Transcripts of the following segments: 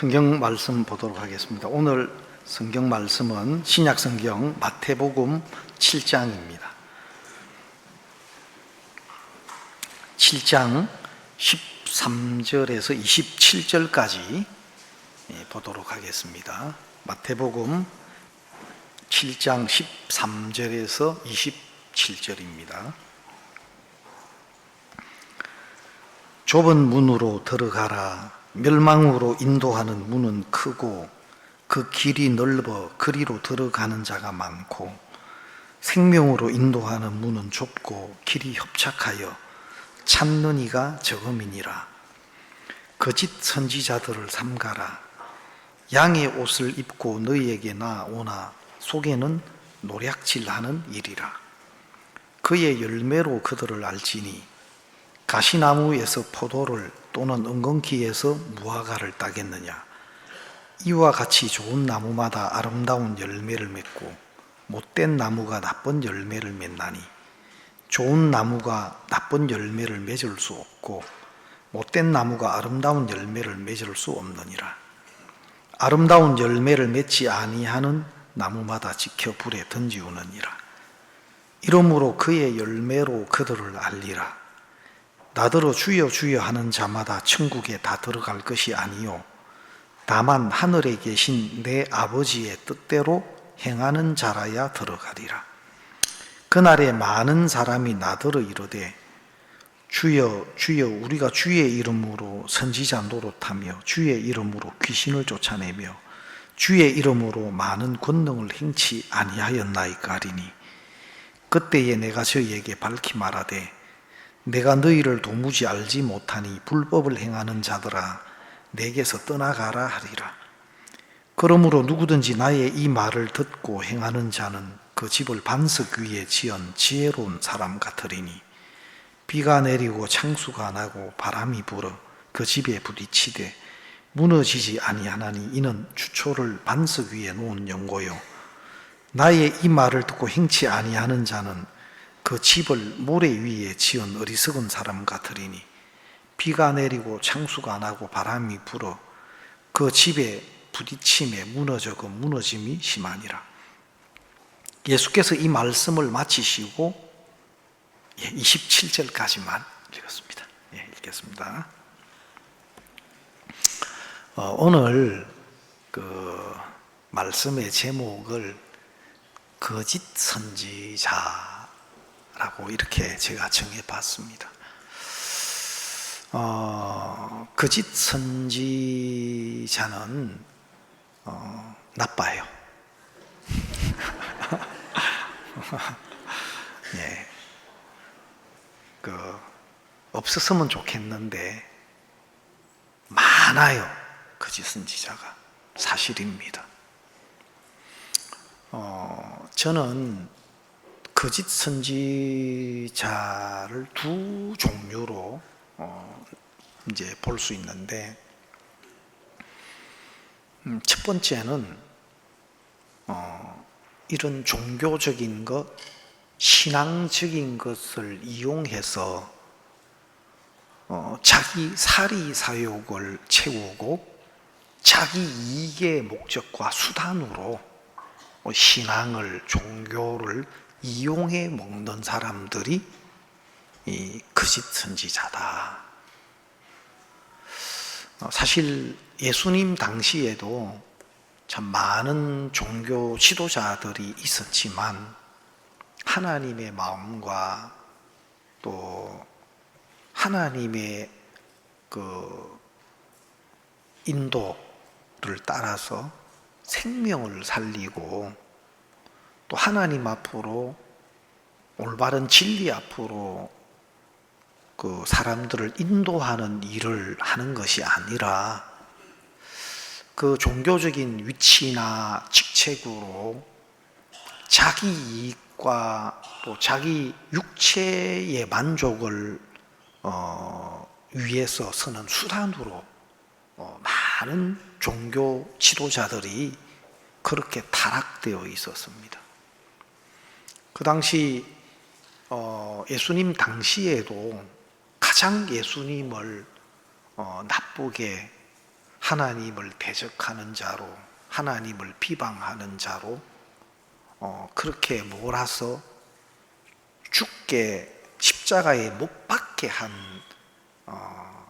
성경 말씀 보도록 하겠습니다. 오늘 성경 말씀은 신약 성경 마태복음 7장입니다. 7장 13절에서 27절까지 보도록 하겠습니다. 마태복음 7장 13절에서 27절입니다. 좁은 문으로 들어가라. 멸망으로 인도하는 문은 크고 그 길이 넓어 그리로 들어가는 자가 많고 생명으로 인도하는 문은 좁고 길이 협착하여 찾는 이가 적음이니라. 거짓 선지자들을 삼가라. 양의 옷을 입고 너희에게 나오나 속에는 노략질하는 일이라. 그의 열매로 그들을 알지니 가시나무에서 포도를 또는 은근키에서 무화과를 따겠느냐. 이와 같이 좋은 나무마다 아름다운 열매를 맺고 못된 나무가 나쁜 열매를 맺나니 좋은 나무가 나쁜 열매를 맺을 수 없고 못된 나무가 아름다운 열매를 맺을 수 없느니라. 아름다운 열매를 맺지 아니하는 나무마다 지켜 불에 던지우느니라. 이러므로 그의 열매로 그들을 알리라. 나더러 주여 주여 하는 자마다 천국에 다 들어갈 것이 아니요 다만 하늘에 계신 내 아버지의 뜻대로 행하는 자라야 들어가리라. 그날에 많은 사람이 나더러 이르되 주여 주여 우리가 주의 이름으로 선지자 노릇하며 주의 이름으로 귀신을 쫓아내며 주의 이름으로 많은 권능을 행치 아니하였나이까 하리니 그때에 내가 저희에게 밝히 말하되 내가 너희를 도무지 알지 못하니 불법을 행하는 자들아 내게서 떠나가라 하리라. 그러므로 누구든지 나의 이 말을 듣고 행하는 자는 그 집을 반석 위에 지은 지혜로운 사람 같으리니 비가 내리고 창수가 나고 바람이 불어 그 집에 부딪히되 무너지지 아니하나니 이는 주초를 반석 위에 놓은 연고요 나의 이 말을 듣고 행치 아니하는 자는 그 집을 모래 위에 지은 어리석은 사람 같으리니 비가 내리고 창수가 나고 바람이 불어 그 집에 부딪힘에 무너져 그 무너짐이 심하니라. 예수께서 이 말씀을 마치시고 27절까지만 읽었습니다. 읽겠습니다. 오늘 그 말씀의 제목을 거짓 선지자 라고 이렇게 제가 정해봤습니다. 거짓 선지자는 나빠요. 예, 없었으면 좋겠는데 많아요. 거짓 선지자가 사실입니다. 저는 거짓 선지자를 두 종류로 이제 볼 수 있는데, 첫 번째는 이런 종교적인 것, 신앙적인 것을 이용해서 자기 사리 사욕을 채우고 자기 이익의 목적과 수단으로 신앙을, 종교를 이용해 먹는 사람들이 이 거짓 선지자다. 사실 예수님 당시에도 참 많은 종교 지도자들이 있었지만 하나님의 마음과 또 하나님의 그 인도를 따라서 생명을 살리고 또 하나님 앞으로 올바른 진리 앞으로 그 사람들을 인도하는 일을 하는 것이 아니라 그 종교적인 위치나 직책으로 자기 이익과 또 자기 육체의 만족을 위해서 쓰는 수단으로 많은 종교 지도자들이 그렇게 타락되어 있었습니다. 그 당시 예수님 당시에도 가장 예수님을 나쁘게 하나님을 대적하는 자로, 하나님을 비방하는 자로 그렇게 몰아서 죽게 십자가에 못 박게 한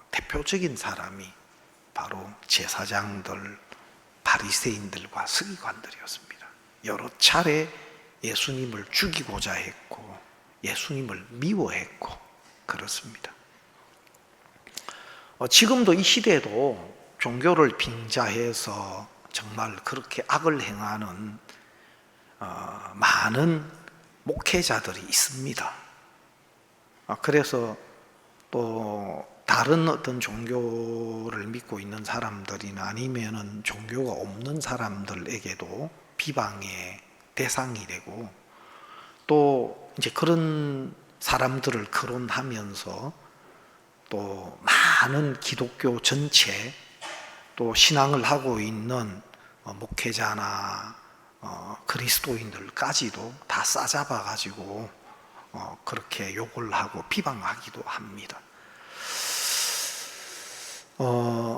대표적인 사람이 바로 제사장들, 바리새인들과 서기관들이었습니다. 여러 차례 예수님을 죽이고자 했고 예수님을 미워했고 그렇습니다. 지금도 이 시대에도 종교를 빙자해서 정말 그렇게 악을 행하는 많은 목회자들이 있습니다. 그래서 또 다른 어떤 종교를 믿고 있는 사람들이나 아니면은 종교가 없는 사람들에게도 비방의 대상이 되고, 또 이제 그런 사람들을 거론하면서 또 많은 기독교 전체, 또 신앙을 하고 있는 목회자나 그리스도인들까지도 다 싸잡아 가지고 그렇게 욕을 하고 비방하기도 합니다.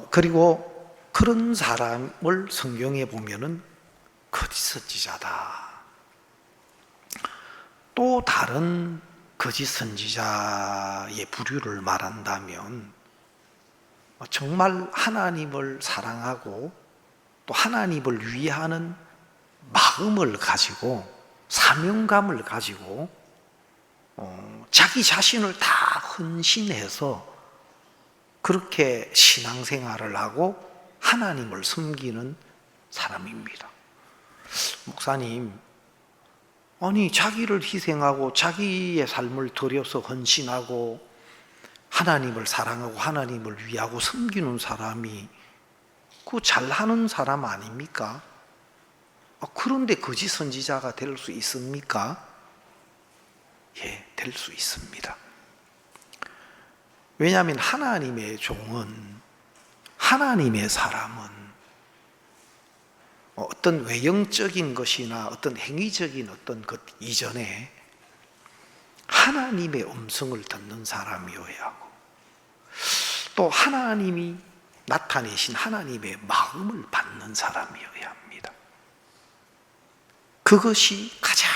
그리고 그런 사람을 성경에 보면은 거짓 선지자다. 또 다른 거짓 선지자의 부류를 말한다면 정말 하나님을 사랑하고 또 하나님을 위하는 마음을 가지고 사명감을 가지고 자기 자신을 다 헌신해서 그렇게 신앙생활을 하고 하나님을 섬기는 사람입니다. 목사님, 아니 자기를 희생하고 자기의 삶을 들여서 헌신하고 하나님을 사랑하고 하나님을 위하고 섬기는 사람이 그 잘하는 사람 아닙니까? 그런데 거짓 선지자가 될 수 있습니까? 예, 될 수 있습니다. 왜냐하면 하나님의 종은, 하나님의 사람은 어떤 외형적인 것이나 어떤 행위적인 어떤 것 이전에 하나님의 음성을 듣는 사람이어야 하고, 또 하나님이 나타내신 하나님의 마음을 받는 사람이어야 합니다. 그것이 가장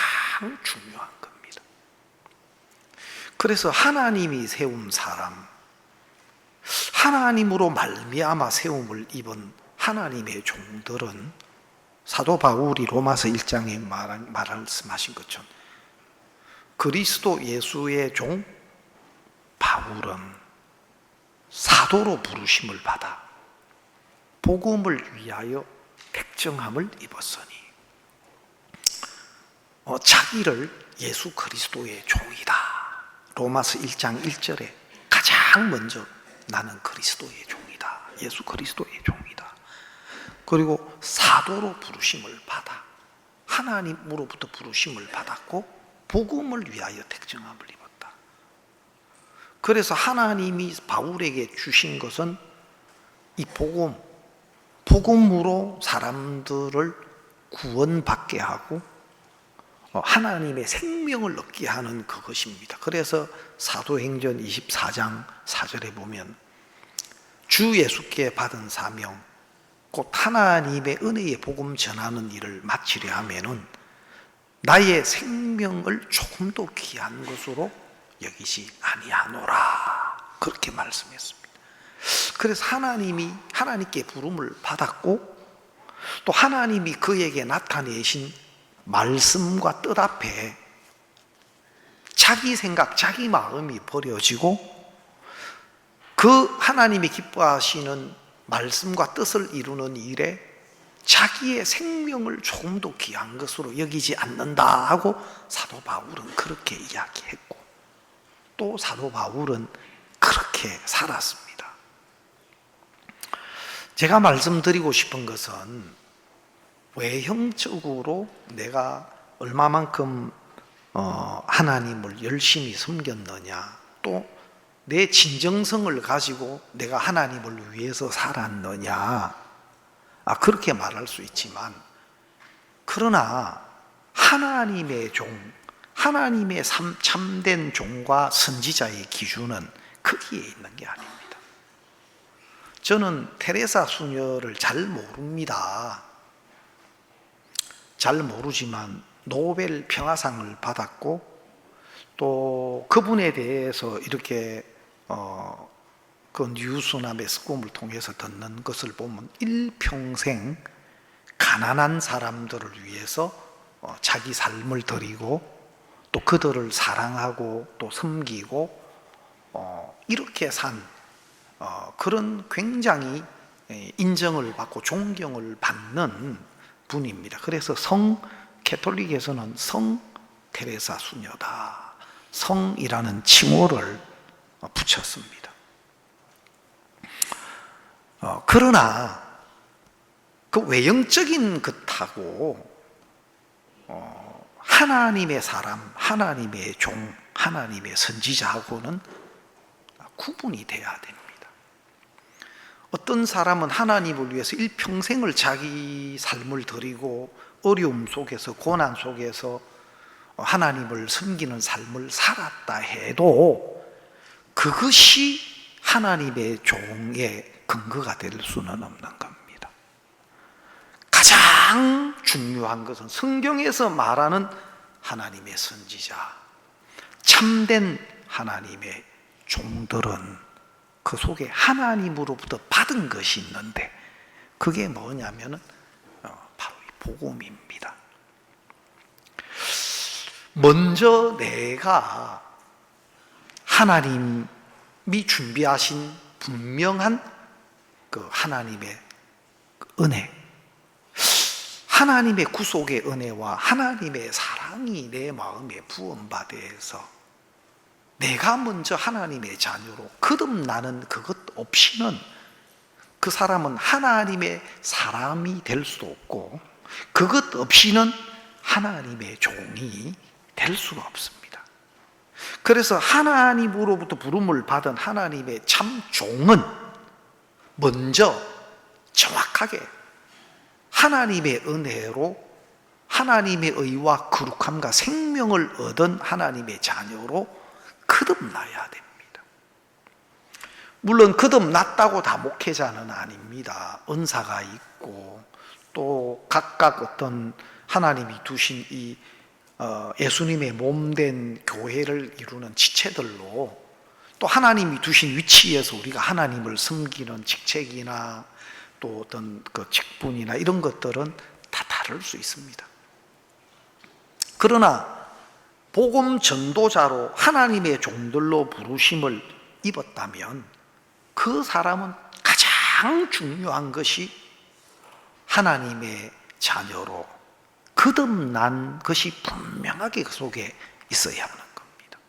중요한 겁니다. 그래서 하나님이 세운 사람, 하나님으로 말미암아 세움을 입은 하나님의 종들은 사도 바울이 로마서 1장에 말씀하신 것처럼 그리스도 예수의 종 바울은 사도로 부르심을 받아 복음을 위하여 택정함을 입었으니 자기를 예수 그리스도의 종이다. 로마서 1장 1절에 가장 먼저 나는 그리스도의 종이다. 예수 그리스도의 종이다. 그리고 사도로 부르심을 받아 하나님으로부터 부르심을 받았고 복음을 위하여 택정함을 입었다. 그래서 하나님이 바울에게 주신 것은 이 복음으로 사람들을 구원받게 하고 하나님의 생명을 얻게 하는 그것입니다. 그래서 사도행전 24장 4절에 보면 주 예수께 받은 사명 곧 하나님의 은혜의 복음 전하는 일을 마치려 하면은 나의 생명을 조금도 귀한 것으로 여기지 아니하노라 그렇게 말씀했습니다. 그래서 하나님께 부름을 받았고 또 하나님이 그에게 나타내신 말씀과 뜻 앞에 자기 생각, 자기 마음이 버려지고 그 하나님이 기뻐하시는 말씀과 뜻을 이루는 일에 자기의 생명을 조금도 귀한 것으로 여기지 않는다 하고 사도 바울은 그렇게 이야기했고 또 사도 바울은 그렇게 살았습니다. 제가 말씀드리고 싶은 것은 외형적으로 내가 얼마만큼 하나님을 열심히 섬겼느냐, 또 내 진정성을 가지고 내가 하나님을 위해서 살았느냐, 그렇게 말할 수 있지만, 그러나 하나님의 종, 하나님의 참된 종과 선지자의 기준은 거기에 있는 게 아닙니다. 저는 테레사 수녀를 잘 모릅니다. 잘 모르지만 노벨 평화상을 받았고 또 그분에 대해서 이렇게 그 뉴스나 매스컴을 통해서 듣는 것을 보면 일평생 가난한 사람들을 위해서 자기 삶을 드리고 또 그들을 사랑하고 또 섬기고 이렇게 산 그런 굉장히 인정을 받고 존경을 받는 분입니다. 그래서 캐톨릭에서는 성 테레사 수녀다, 성이라는 칭호를 붙였습니다. 그러나 그 외형적인 것하고 하나님의 사람, 하나님의 종, 하나님의 선지자하고는 구분이 돼야 됩니다. 어떤 사람은 하나님을 위해서 일평생을 자기 삶을 드리고 어려움 속에서 고난 속에서 하나님을 섬기는 삶을 살았다 해도 그것이 하나님의 종의 근거가 될 수는 없는 겁니다. 가장 중요한 것은 성경에서 말하는 하나님의 선지자, 참된 하나님의 종들은 그 속에 하나님으로부터 받은 것이 있는데 그게 뭐냐면은 바로 이 복음입니다. 먼저 내가 하나님이 준비하신 분명한 그 하나님의 은혜, 하나님의 구속의 은혜와 하나님의 사랑이 내 마음에 부음받아서 내가 먼저 하나님의 자녀로 거듭나는 그것 없이는 그 사람은 하나님의 사람이 될 수도 없고 그것 없이는 하나님의 종이 될 수가 없습니다. 그래서 하나님으로부터 부름을 받은 하나님의 참 종은 먼저 정확하게 하나님의 은혜로 하나님의 의와 거룩함과 생명을 얻은 하나님의 자녀로 거듭나야 됩니다. 물론 거듭났다고 다 목회자는 아닙니다. 은사가 있고 또 각각 어떤 하나님이 두신 이 예수님의 몸된 교회를 이루는 지체들로 또 하나님이 두신 위치에서 우리가 하나님을 섬기는 직책이나 또 어떤 그 직분이나 이런 것들은 다 다를 수 있습니다. 그러나 복음 전도자로 하나님의 종들로 부르심을 입었다면 그 사람은 가장 중요한 것이 하나님의 자녀로 거듭난 것이 분명하게 그 속에 있어야 하는 겁니다.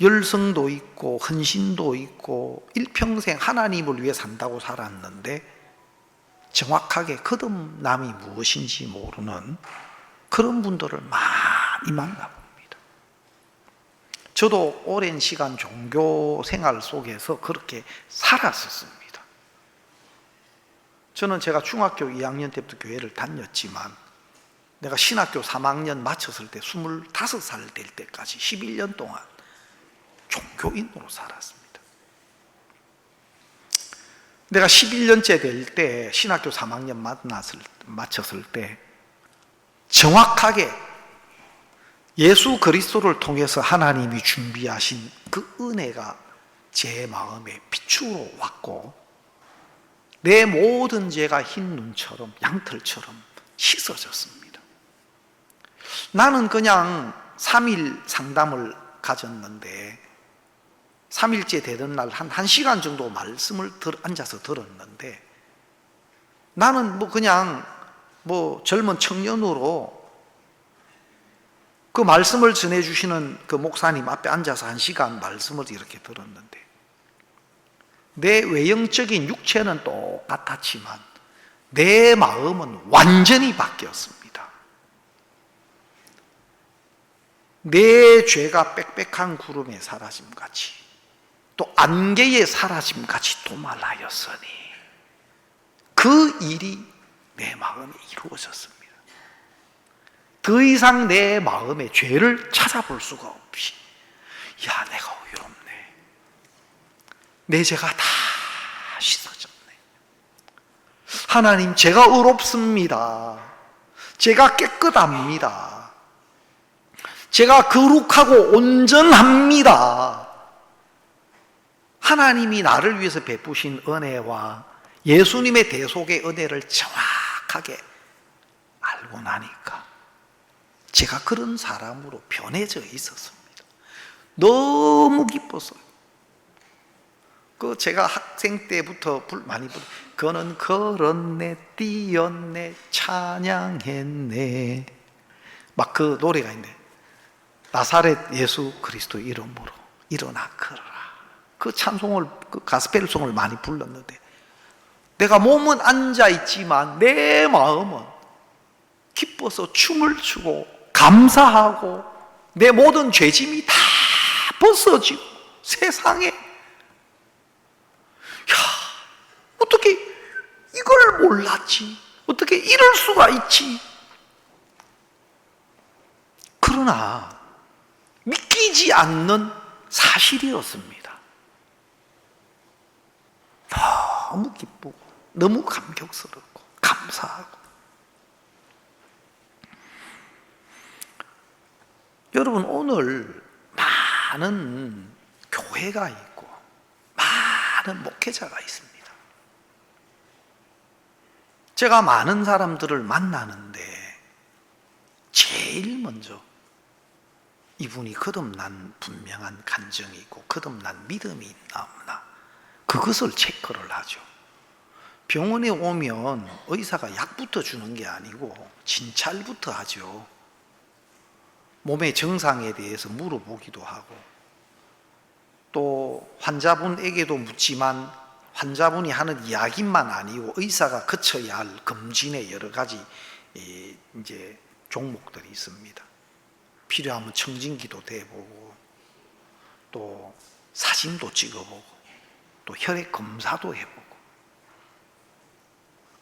열성도 있고 헌신도 있고 일평생 하나님을 위해 산다고 살았는데 정확하게 거듭남이 무엇인지 모르는 그런 분들을 많이 만나봅니다. 저도 오랜 시간 종교 생활 속에서 그렇게 살았었습니다. 저는 제가 중학교 2학년 때부터 교회를 다녔지만 내가 신학교 3학년 마쳤을 때 25살 될 때까지 11년 동안 종교인으로 살았습니다. 내가 11년째 될 때 신학교 3학년 마쳤을 때 정확하게 예수 그리스도를 통해서 하나님이 준비하신 그 은혜가 제 마음에 빛으로 왔고 내 모든 죄가 흰 눈처럼 양털처럼 씻어졌습니다. 나는 그냥 3일 상담을 가졌는데 3일째 되던 날 한 1시간 정도 말씀을 앉아서 들었는데 나는 그냥 젊은 청년으로 그 말씀을 전해주시는 그 목사님 앞에 앉아서 1시간 말씀을 이렇게 들었는데 내 외형적인 육체는 똑같았지만 내 마음은 완전히 바뀌었습니다. 내 죄가 빽빽한 구름에 사라짐같이 또 안개의 사라짐같이 도말하였으니 그 일이 내 마음에 이루어졌습니다. 더 이상 내 마음에 죄를 찾아볼 수가 없이 야 내가 어이없네, 내 죄가 다 씻어졌네. 하나님, 제가 의롭습니다. 제가 깨끗합니다. 제가 거룩하고 온전합니다. 하나님이 나를 위해서 베푸신 은혜와 예수님의 대속의 은혜를 정확하게 알고 나니까 제가 그런 사람으로 변해져 있었습니다. 너무 기뻤어요. 제가 학생 때부터 많이 그는 걸었네, 뛰었네, 찬양했네, 막 그 노래가 있는데, 나사렛 예수 그리스도 이름으로 일어나 걸어라. 그 찬송을, 그 가스펠송을 많이 불렀는데, 내가 몸은 앉아있지만 내 마음은 기뻐서 춤을 추고 감사하고 내 모든 죄짐이 다 벗어지고 세상에, 어떻게 이걸 몰랐지? 어떻게 이럴 수가 있지? 그러나 믿기지 않는 사실이었습니다. 너무 기쁘고 너무 감격스럽고 감사하고. 여러분, 오늘 많은 교회가 있고 많은 목회자가 있습니다. 제가 많은 사람들을 만나는데 제일 먼저 이분이 거듭난 분명한 간증이 있고 거듭난 믿음이 있나 없나, 그것을 체크를 하죠. 병원에 오면 의사가 약부터 주는 게 아니고 진찰부터 하죠. 몸의 증상에 대해서 물어보기도 하고, 또 환자분에게도 묻지만 환자분이 하는 이야기만 아니고 의사가 거쳐야 할 검진의 여러 가지 이제 종목들이 있습니다. 필요하면 청진기도 대보고, 또 사진도 찍어보고, 또 혈액 검사도 해보고.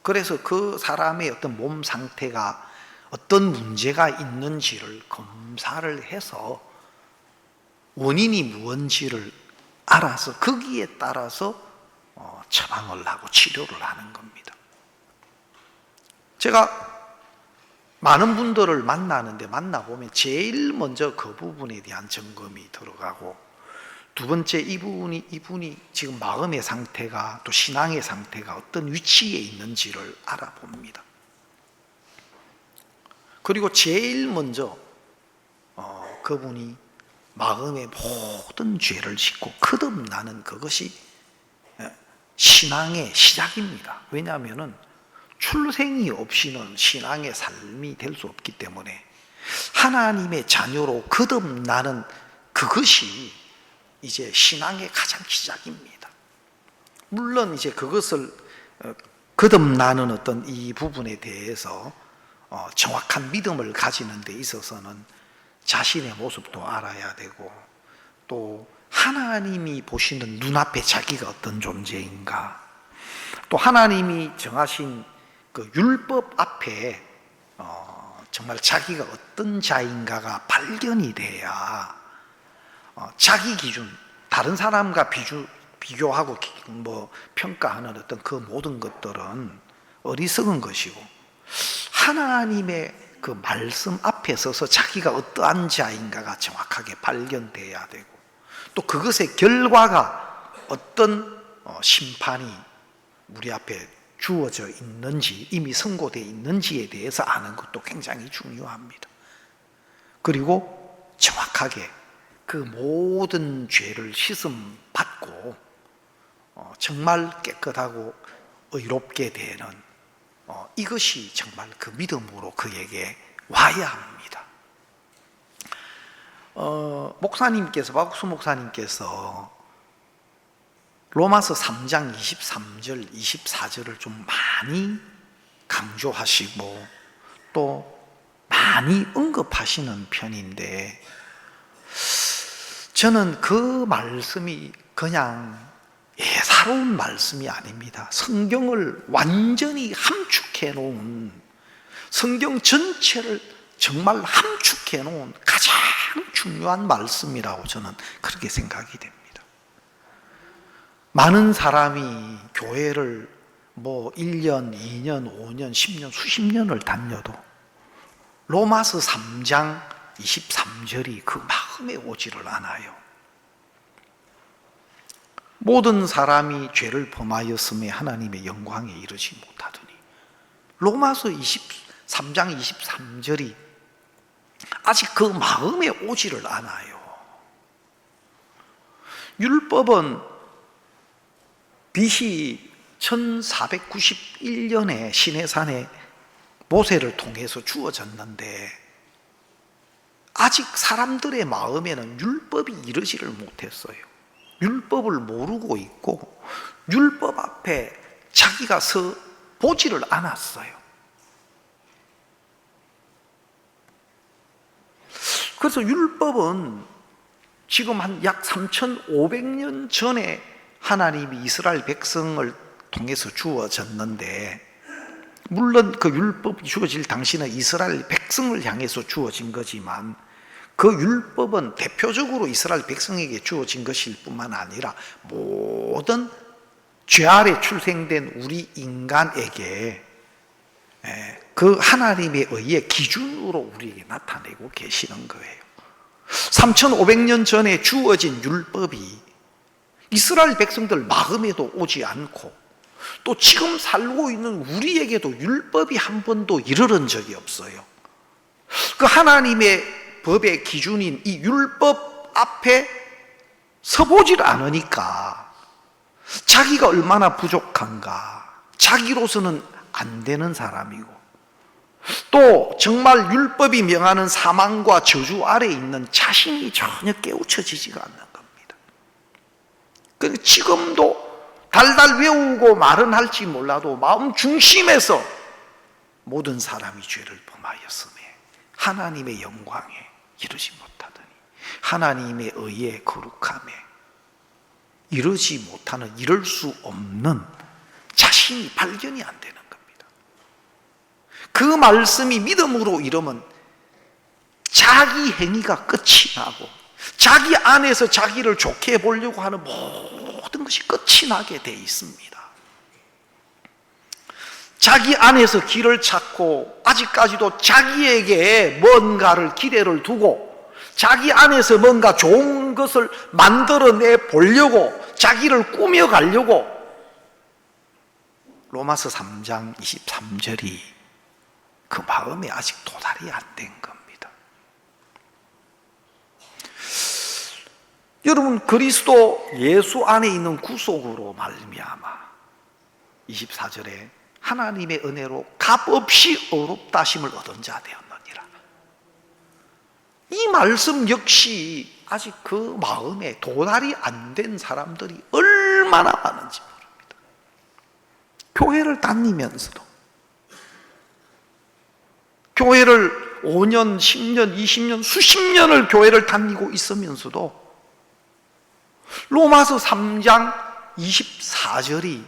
그래서 그 사람의 어떤 몸 상태가 어떤 문제가 있는지를 검사를 해서 원인이 무엇인지를 알아서 거기에 따라서 처방을 하고 치료를 하는 겁니다. 제가 많은 분들을 만나는데 만나보면 제일 먼저 그 부분에 대한 점검이 들어가고, 두 번째 이분이 지금 마음의 상태가, 또 신앙의 상태가 어떤 위치에 있는지를 알아봅니다. 그리고 제일 먼저 그분이 마음의 모든 죄를 씻고 거듭나는 그것이 신앙의 시작입니다. 왜냐하면 출생이 없이는 신앙의 삶이 될 수 없기 때문에 하나님의 자녀로 거듭나는 그것이 이제 신앙의 가장 시작입니다. 물론 이제 그것을 거듭나는 어떤 이 부분에 대해서 정확한 믿음을 가지는 데 있어서는 자신의 모습도 알아야 되고, 또 하나님이 보시는 눈앞에 자기가 어떤 존재인가, 또 하나님이 정하신 그 율법 앞에 정말 자기가 어떤 자인가가 발견이 돼야 자기 기준, 다른 사람과 비교하고 평가하는 어떤 그 모든 것들은 어리석은 것이고, 하나님의 그 말씀 앞에 서서 자기가 어떠한 자인가가 정확하게 발견돼야 되고, 또 그것의 결과가 어떤 심판이 우리 앞에 주어져 있는지, 이미 선고되어 있는지에 대해서 아는 것도 굉장히 중요합니다. 그리고 정확하게 그 모든 죄를 씻음 받고 정말 깨끗하고 의롭게 되는 이것이 정말 그 믿음으로 그에게 와야 합니다. 박국수 목사님께서 로마서 3장 23절, 24절을 좀 많이 강조하시고 또 많이 언급하시는 편인데, 저는 그 말씀이 그냥 예사로운 말씀이 아닙니다. 성경을 완전히 함축해 놓은, 성경 전체를 정말 함축해 놓은 가장 중요한 말씀이라고 저는 그렇게 생각이 됩니다. 많은 사람이 교회를 1년, 2년, 5년, 10년, 수십 년을 다녀도 로마서 3장 23절이 그 마음에 오지를 않아요. 모든 사람이 죄를 범하였음에 하나님의 영광에 이르지 못하더니, 로마서 23장 23절이 아직 그 마음에 오지를 않아요. 율법은 BC 1491년에 시내산에 모세를 통해서 주어졌는데 아직 사람들의 마음에는 율법이 이르지를 못했어요. 율법을 모르고 있고 율법 앞에 자기가 서 보지를 않았어요. 그래서 율법은 지금 한 약 3,500년 전에 하나님이 이스라엘 백성을 통해서 주어졌는데, 물론 그 율법이 주어질 당시는 이스라엘 백성을 향해서 주어진 거지만 그 율법은 대표적으로 이스라엘 백성에게 주어진 것일 뿐만 아니라 모든 죄 아래 출생된 우리 인간에게 그 하나님에 의해 기준으로 우리에게 나타내고 계시는 거예요. 3,500년 전에 주어진 율법이 이스라엘 백성들 마음에도 오지 않고 또 지금 살고 있는 우리에게도 율법이 한 번도 이르른 적이 없어요. 그 하나님의 법의 기준인 이 율법 앞에 서보질 않으니까 자기가 얼마나 부족한가, 자기로서는 안 되는 사람이고 또 정말 율법이 명하는 사망과 저주 아래에 있는 자신이 전혀 깨우쳐지지가 않는 겁니다. 그러니까 지금도 달달 외우고 말은 할지 몰라도 마음 중심에서 모든 사람이 죄를 범하였음에 하나님의 영광에 이르지 못하더니 하나님에 의해 거룩함에 이르지 못하는, 이룰 수 없는 자신이 발견이 안 되는 겁니다. 그 말씀이 믿음으로 이르면 자기 행위가 끝이 나고 자기 안에서 자기를 좋게 보려고 하는 모든 것이 끝이 나게 돼 있습니다. 자기 안에서 길을 찾고 아직까지도 자기에게 뭔가를 기대를 두고 자기 안에서 뭔가 좋은 것을 만들어내 보려고 자기를 꾸며가려고 로마서 3장 23절이 그 마음에 아직 도달이 안 된 겁니다. 여러분, 그리스도 예수 안에 있는 구속으로 말미암아 24절에 하나님의 은혜로 값없이 의롭다 하심을 얻은 자 되었느니라. 이 말씀 역시 아직 그 마음에 도달이 안 된 사람들이 얼마나 많은지 모릅니다. 교회를 다니면서도, 교회를 5년, 10년, 20년, 수십 년을 교회를 다니고 있으면서도 로마서 3장 24절이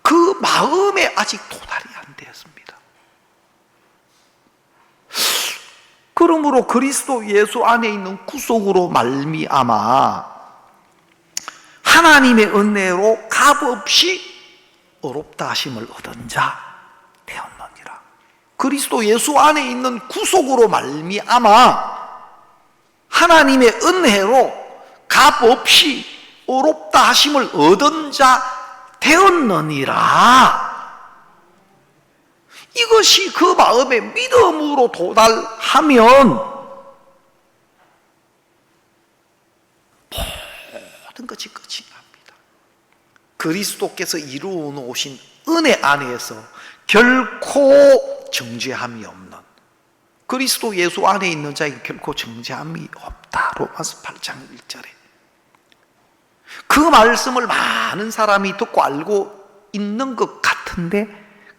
그 마음에 아직 도달이 안 되었습니다. 그러므로 그리스도 예수 안에 있는 구속으로 말미암아 하나님의 은혜로 값없이 의롭다 하심을 얻은 자 되었느니라. 그리스도 예수 안에 있는 구속으로 말미암아 하나님의 은혜로 값없이 의롭다 하심을 얻은 자 되었느니라. 이것이 그 마음에 믿음으로 도달하면 모든 것이 끝이 납니다. 그리스도께서 이루어 놓으신 은혜 안에서 결코 정죄함이 없는, 그리스도 예수 안에 있는 자에게 결코 정죄함이 없다. 로마서 8장 1절에 그 말씀을 많은 사람이 듣고 알고 있는 것 같은데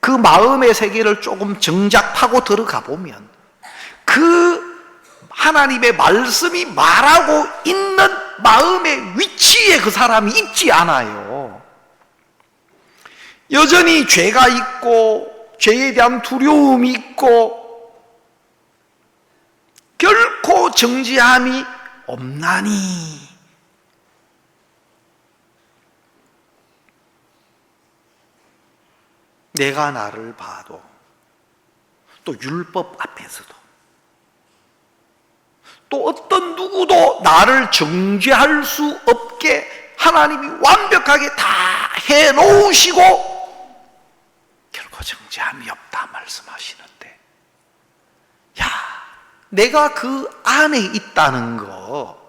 그 마음의 세계를 조금 정작 파고 들어가 보면 그 하나님의 말씀이 말하고 있는 마음의 위치에 그 사람이 있지 않아요. 여전히 죄가 있고 죄에 대한 두려움이 있고 결코 정죄함이 없나니 내가 나를 봐도, 또 율법 앞에서도, 또 어떤 누구도 나를 정죄할 수 없게 하나님이 완벽하게 다 해놓으시고 결코 정죄함이 없다 말씀하시는데, 야, 내가 그 안에 있다는 거,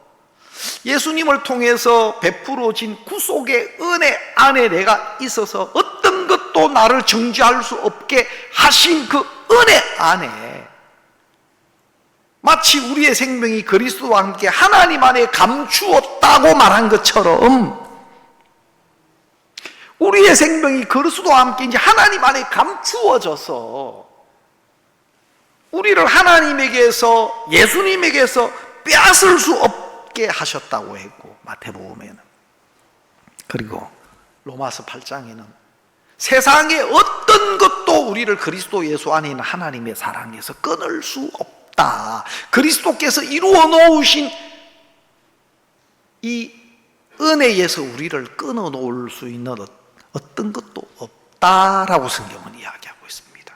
예수님을 통해서 베풀어진 구속의 은혜 안에 내가 있어서 어떤 것도 나를 정죄할 수 없게 하신 그 은혜 안에, 마치 우리의 생명이 그리스도와 함께 하나님 안에 감추었다고 말한 것처럼, 우리의 생명이 그리스도와 함께 이제 하나님 안에 감추어져서 우리를 하나님에게서, 예수님에게서 빼앗을 수 없게 하셨다고 했고, 마태복음에는. 그리고 로마서 8장에는 세상의 어떤 것도 우리를 그리스도 예수 안에 있는 하나님의 사랑에서 끊을 수 없다, 그리스도께서 이루어 놓으신 이 은혜에서 우리를 끊어 놓을 수 있는 어떤 것도 없다라고 성경은 이야기하고 있습니다.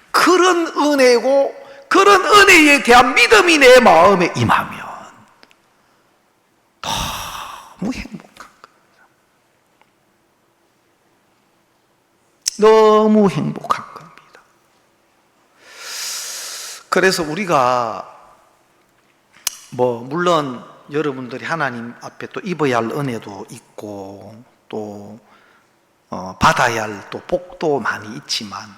그런 은혜고 그런 은혜에 대한 믿음이 내 마음에 임하면 너무 행복한 겁니다. 너무 행복한 겁니다. 그래서 우리가 물론 여러분들이 하나님 앞에 또 입어야 할 은혜도 있고, 또 받아야 할 또 복도 많이 있지만,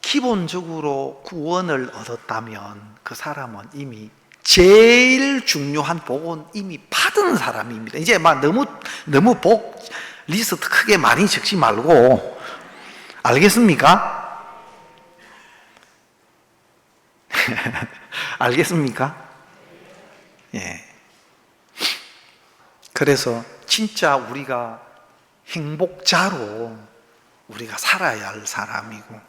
기본적으로 구원을 얻었다면 그 사람은 이미 제일 중요한 복은 이미 받은 사람입니다. 이제 막 너무 복 리스트 크게 많이 적지 말고, 알겠습니까? 알겠습니까? 예. 그래서 진짜 우리가 행복자로 우리가 살아야 할 사람이고,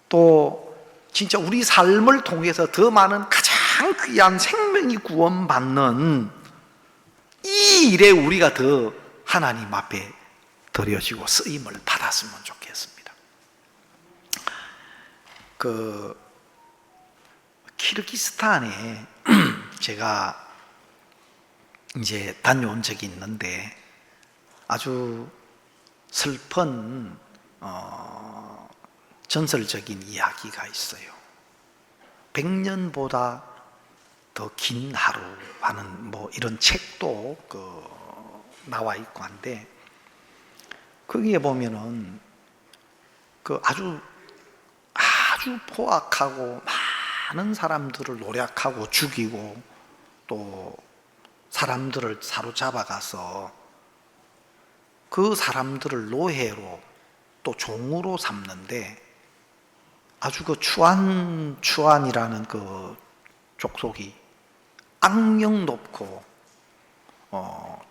또 진짜 우리 삶을 통해서 더 많은 가장 귀한 생명이 구원받는 이 일에 우리가 더 하나님 앞에 드려지고 쓰임을 받았으면 좋겠습니다. 키르기스탄에 제가 이제 다녀온 적이 있는데, 아주 슬픈 전설적인 이야기가 있어요. 100년보다 더 긴 하루 하는 이런 책도 나와 있고 한데, 거기에 보면은 아주 포악하고 많은 사람들을 노략하고 죽이고, 또 사람들을 사로잡아가서 그 사람들을 노예로 또 종으로 삼는데, 아주 추안이라는 그 족속이 악명 높고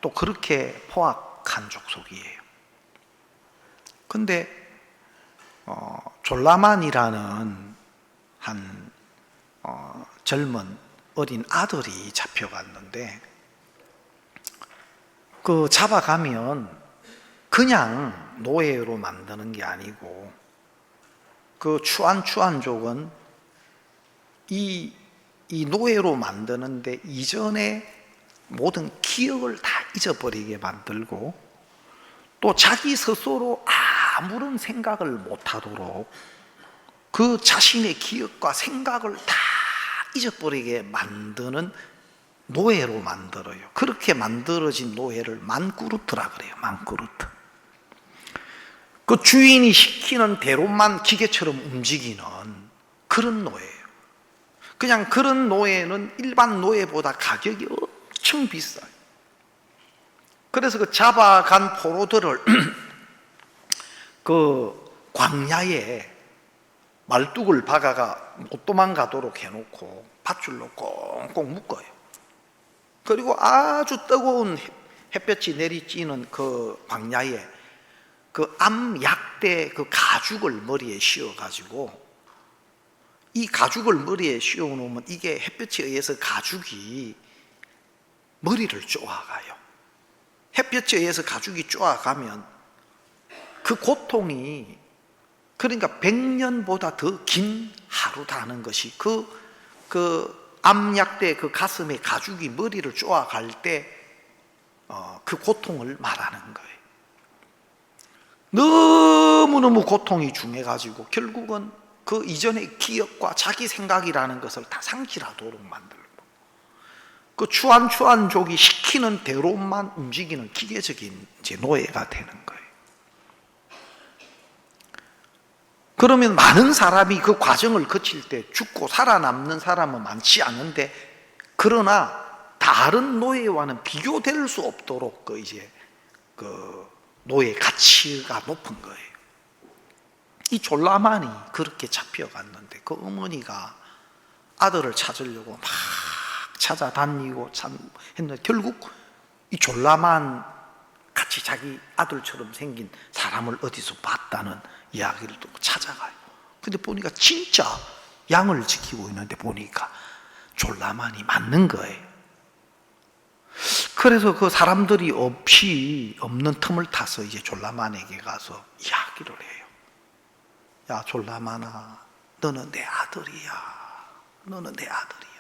또 그렇게 포악한 족속이에요. 근데 졸라만이라는 한 젊은 어린 아들이 잡혀갔는데, 잡아가면 그냥 노예로 만드는 게 아니고, 그 추안족은 이 노예로 만드는데 이전에 모든 기억을 다 잊어버리게 만들고, 또 자기 스스로 아무런 생각을 못하도록 그 자신의 기억과 생각을 다 잊어버리게 만드는 노예로 만들어요. 그렇게 만들어진 노예를 만꾸르트라 그래요. 만꾸르트. 그 주인이 시키는 대로만 기계처럼 움직이는 그런 노예예요. 그냥 그런 노예는 일반 노예보다 가격이 엄청 비싸요. 그래서 그 잡아간 포로들을 그 광야에 말뚝을 박아가 못 도망가도록 해놓고 밧줄로 꽁꽁 묶어요. 그리고 아주 뜨거운 햇볕이 내리쬐는 그 광야에 그 암약대 그 가죽을 머리에 씌워가지고, 이 가죽을 머리에 씌워놓으면 이게 햇볕에 의해서 가죽이 머리를 쪼아가요. 햇볕에 의해서 가죽이 쪼아가면 그 고통이 그러니까 100년보다 더 긴 하루다는 것이 그 암약대 그 가슴에 가죽이 머리를 쪼아갈 때 그 고통을 말하는 거예요. 너무너무 고통이 중해가지고 결국은 그 이전의 기억과 자기 생각이라는 것을 다 상실하도록 만들고 그 추한족이 시키는 대로만 움직이는 기계적인 이제 노예가 되는 거예요. 그러면 많은 사람이 그 과정을 거칠 때 죽고 살아남는 사람은 많지 않은데, 그러나 다른 노예와는 비교될 수 없도록 그 노예 가치가 높은 거예요. 이 졸라만이 그렇게 잡혀갔는데 그 어머니가 아들을 찾으려고 막 찾아다니고 했는데 결국 이 졸라만 같이 자기 아들처럼 생긴 사람을 어디서 봤다는 이야기를 듣고 찾아가요. 근데 보니까 진짜 양을 지키고 있는데 보니까 졸라만이 맞는 거예요. 그래서 그 사람들이 없는 틈을 타서 이제 졸라만에게 가서 이야기를 해요. 야, 졸라만아, 너는 내 아들이야. 너는 내 아들이야.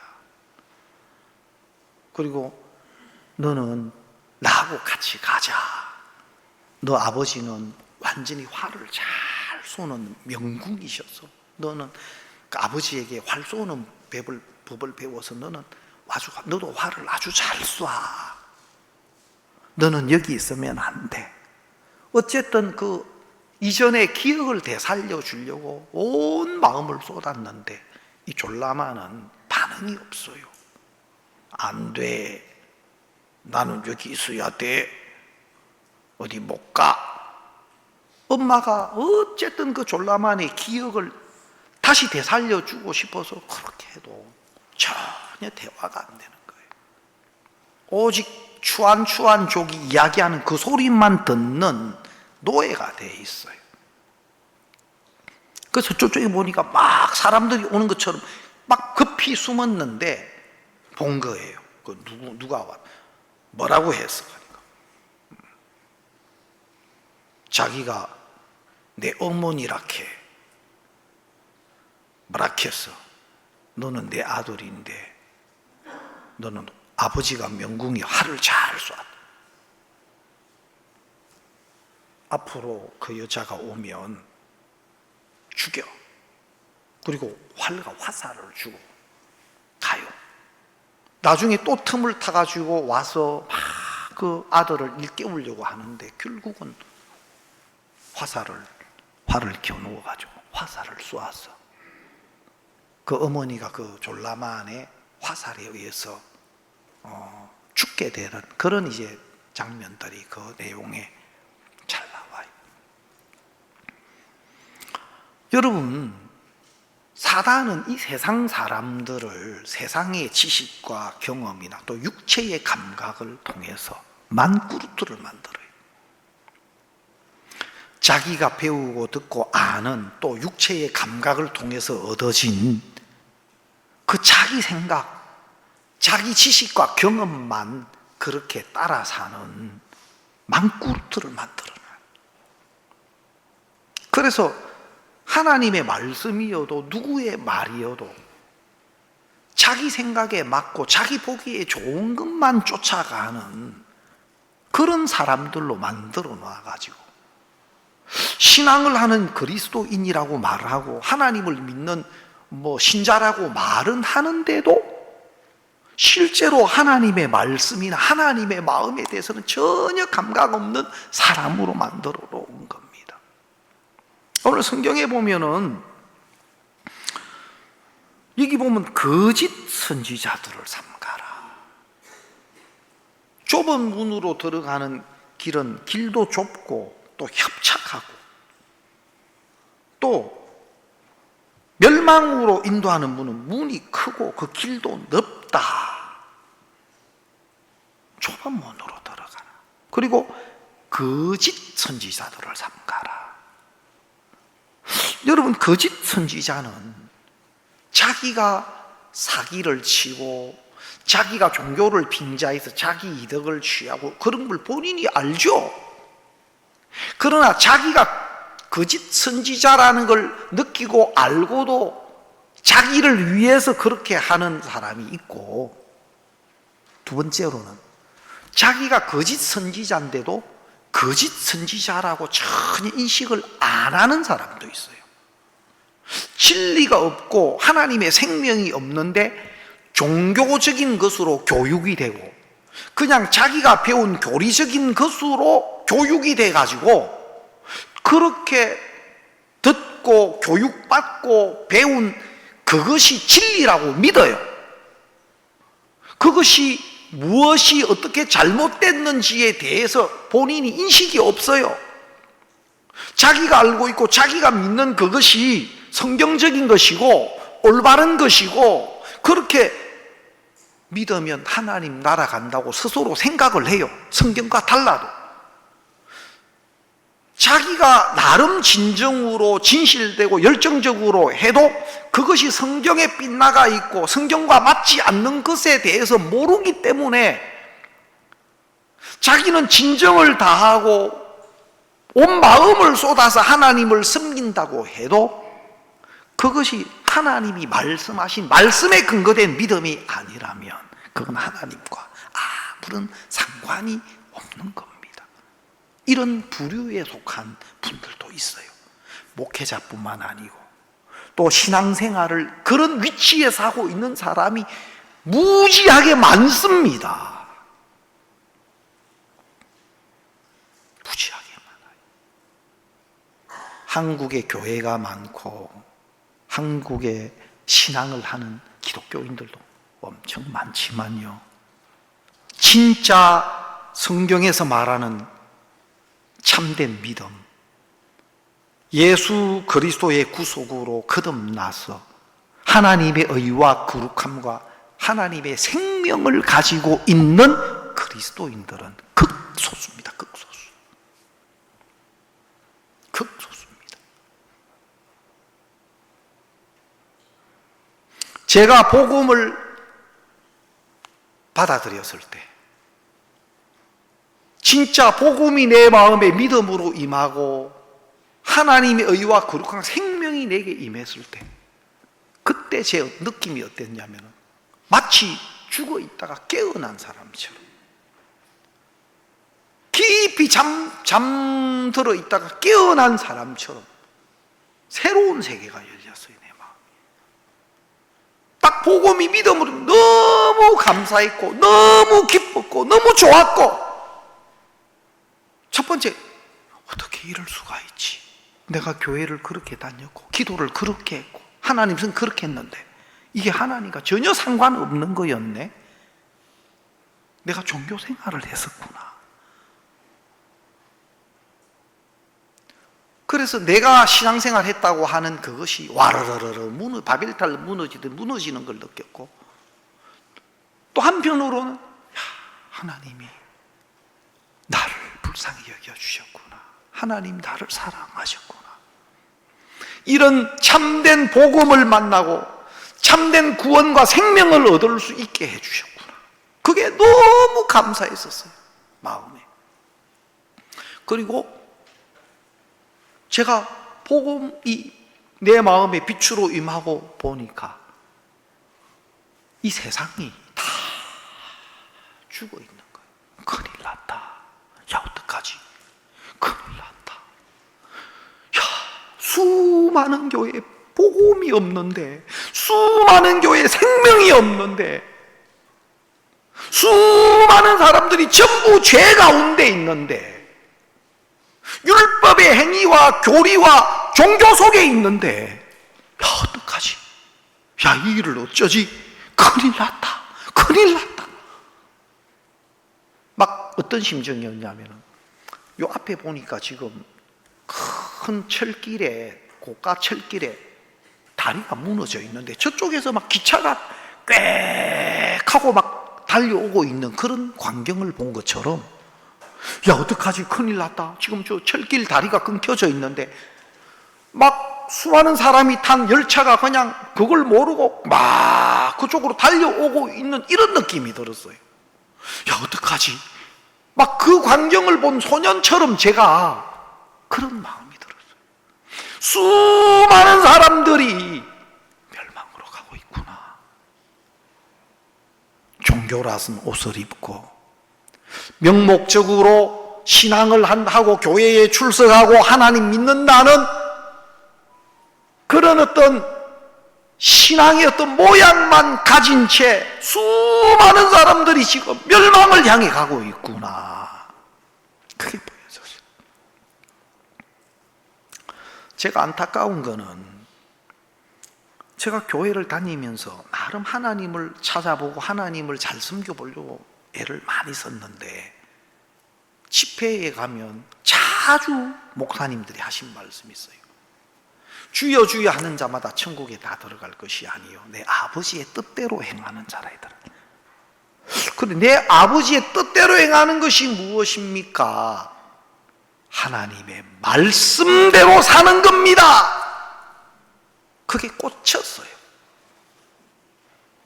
그리고 너는 나하고 같이 가자. 너 아버지는 완전히 활을 잘 쏘는 명궁이셨어. 너는 그 아버지에게 활 쏘는 법을 배워서 너도 활을 아주 잘 쏴. 너는 여기 있으면 안 돼. 어쨌든 그 이전의 기억을 되살려 주려고 온 마음을 쏟았는데 이 졸라만은 반응이 없어요. 안 돼. 나는 여기 있어야 돼. 어디 못 가. 엄마가 어쨌든 그 졸라만의 기억을 다시 되살려 주고 싶어서 그렇게 해도 전혀 대화가 안 되는 거예요. 오직 추한족이 이야기하는 그 소리만 듣는 노예가 돼 있어요. 그래서 저쪽에 보니까 막 사람들이 오는 것처럼 막 급히 숨었는데 본 거예요. 그 누가 와 뭐라고 했어? 그러니까 자기가 내 어머니라케 뭐라 했어? 너는 내 아들인데 너는 아버지가 명궁이 활을 잘 쏴. 앞으로 그 여자가 오면 죽여. 그리고 활과 화살을 주고 가요. 나중에 또 틈을 타가지고 와서 막 그 아들을 일깨우려고 하는데 결국은 활을 겨누어가지고 화살을 쏘았어. 그 어머니가 그 졸라만의 화살에 의해서 죽게 되는 그런 이제 장면들이 그 내용에 잘 나와요. 여러분, 사단은 이 세상 사람들을 세상의 지식과 경험이나 또 육체의 감각을 통해서 만꾸르트를 만들어요. 자기가 배우고 듣고 아는 또 육체의 감각을 통해서 얻어진 그 자기 생각, 자기 지식과 경험만 그렇게 따라 사는 만꾸르트를 만들어놔요. 그래서 하나님의 말씀이어도 누구의 말이어도 자기 생각에 맞고 자기 보기에 좋은 것만 쫓아가는 그런 사람들로 만들어 놔가지고 신앙을 하는 그리스도인이라고 말하고 하나님을 믿는 신자라고 말은 하는데도 실제로 하나님의 말씀이나 하나님의 마음에 대해서는 전혀 감각 없는 사람으로 만들어 놓은 겁니다. 오늘 성경에 보면은 여기 보면 거짓 선지자들을 삼가라. 좁은 문으로 들어가는 길은 길도 좁고 또 협착하고 또 멸망으로 인도하는 문이 크고 그 길도 넓다. 좁은 문으로 들어가라. 그리고 거짓 선지자들을 삼가라. 여러분, 거짓 선지자는 자기가 사기를 치고 자기가 종교를 빙자해서 자기 이득을 취하고 그런 걸 본인이 알죠. 그러나 자기가 거짓 선지자라는 걸 느끼고 알고도 자기를 위해서 그렇게 하는 사람이 있고, 두 번째로는 자기가 거짓 선지자인데도 거짓 선지자라고 전혀 인식을 안 하는 사람도 있어요. 진리가 없고 하나님의 생명이 없는데 종교적인 것으로 교육이 되고, 그냥 자기가 배운 교리적인 것으로 교육이 돼가지고 그렇게 듣고 교육받고 배운 그것이 진리라고 믿어요. 그것이 무엇이 어떻게 잘못됐는지에 대해서 본인이 인식이 없어요. 자기가 알고 있고 자기가 믿는 그것이 성경적인 것이고 올바른 것이고, 그렇게 믿으면 하나님 나라 간다고 스스로 생각을 해요. 성경과 달라도. 자기가 나름 진정으로 진실되고 열정적으로 해도 그것이 성경에 빗나가 있고 성경과 맞지 않는 것에 대해서 모르기 때문에 자기는 진정을 다하고 온 마음을 쏟아서 하나님을 섬긴다고 해도 그것이 하나님이 말씀하신 말씀에 근거된 믿음이 아니라면 그건 하나님과 아무런 상관이 없는 겁니다. 이런 부류에 속한 분들도 있어요. 목회자뿐만 아니고 또 신앙생활을 그런 위치에서 하고 있는 사람이 무지하게 많습니다. 무지하게 많아요. 한국에 교회가 많고 한국에 신앙을 하는 기독교인들도 엄청 많지만요, 진짜 성경에서 말하는 참된 믿음, 예수 그리스도의 구속으로 거듭나서 하나님의 의와 거룩함과 하나님의 생명을 가지고 있는 그리스도인들은 극소수입니다. 극소수. 극소수입니다. 제가 복음을 받아들였을 때, 진짜 복음이 내 마음에 믿음으로 임하고 하나님의 의와 거룩한 생명이 내게 임했을 때, 그때 제 느낌이 어땠냐면 마치 죽어 있다가 깨어난 사람처럼, 깊이 잠들어 있다가 깨어난 사람처럼 새로운 세계가 열렸어요. 내 마음에 딱 복음이 믿음으로 너무 감사했고 너무 기뻤고 너무 좋았고, 첫 번째, 어떻게 이럴 수가 있지? 내가 교회를 그렇게 다녔고 기도를 그렇게 했고 하나님은 그렇게 했는데 이게 하나님과 전혀 상관없는 거였네? 내가 종교 생활을 했었구나. 그래서 내가 신앙생활 했다고 하는 그것이 와르르르 바벨탑 무너지듯 무너지는 걸 느꼈고, 또 한편으로는 하나님이 나를 불쌍히 여겨주셨구나, 하나님 나를 사랑하셨구나, 이런 참된 복음을 만나고 참된 구원과 생명을 얻을 수 있게 해주셨구나, 그게 너무 감사했었어요, 마음에. 그리고 제가 복음이 내 마음에 빛으로 임하고 보니까 이 세상이 다 죽어 있는 거예요. 큰일 났다. 야, 어떡하지? 큰일 났다. 야, 수많은 교회에 복음이 없는데, 수많은 교회에 생명이 없는데, 수많은 사람들이 전부 죄 가운데 있는데, 율법의 행위와 교리와 종교 속에 있는데, 야, 어떡하지? 야, 이 일을 어쩌지? 큰일 났다. 큰일 났다. 막 어떤 심정이었냐면, 요 앞에 보니까 지금 큰 철길에, 고가 철길에 다리가 무너져 있는데 저쪽에서 막 기차가 꽥 하고 막 달려오고 있는 그런 광경을 본 것처럼, 야, 어떡하지? 큰일 났다. 지금 저 철길 다리가 끊겨져 있는데 막 수많은 사람이 탄 열차가 그냥 그걸 모르고 막 그쪽으로 달려오고 있는 이런 느낌이 들었어요. 야, 어떡하지? 막 그 광경을 본 소년처럼 제가 그런 마음이 들었어요. 수많은 사람들이 멸망으로 가고 있구나. 종교라는 옷을 입고 명목적으로 신앙을 하고 교회에 출석하고 하나님 믿는다는 그런 어떤 신앙의 어떤 모양만 가진 채 수많은 사람들이 지금 멸망을 향해 가고 있구나. 그게 보여졌어요. 제가 안타까운 거는 제가 교회를 다니면서 나름 하나님을 찾아보고 하나님을 잘 섬겨보려고 애를 많이 썼는데 집회에 가면 자주 목사님들이 하신 말씀이 있어요. 주여 주여 하는 자마다 천국에 다 들어갈 것이 아니요 내 아버지의 뜻대로 행하는 자라 하더라. 그런데 내 아버지의 뜻대로 행하는 것이 무엇입니까? 하나님의 말씀대로 사는 겁니다. 그게 꽂혔어요.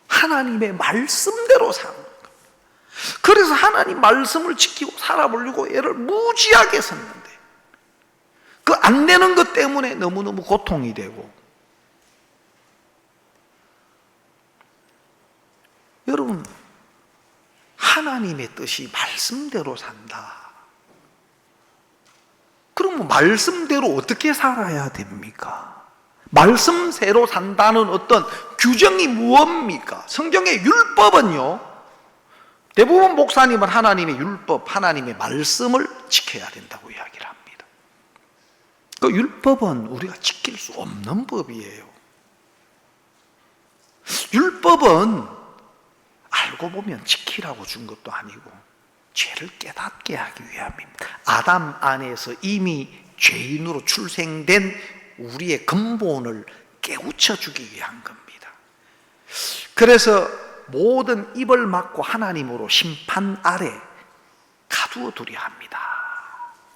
하나님의 말씀대로 사는 겁니다. 그래서 하나님 말씀을 지키고 살아보려고 애를 무지하게 썼는데 그 안 되는 것 때문에 너무너무 고통이 되고, 여러분 하나님의 뜻이 말씀대로 산다. 그러면 말씀대로 어떻게 살아야 됩니까? 말씀대로 산다는 어떤 규정이 무엇입니까? 성경의 율법은요, 대부분 목사님은 하나님의 율법, 하나님의 말씀을 지켜야 된다고 이야기를 합니다. 그 율법은 우리가 지킬 수 없는 법이에요. 율법은 알고 보면 지키라고 준 것도 아니고 죄를 깨닫게 하기 위함입니다. 아담 안에서 이미 죄인으로 출생된 우리의 근본을 깨우쳐 주기 위한 겁니다. 그래서 모든 입을 막고 하나님으로 심판 아래 가두어 두려 합니다.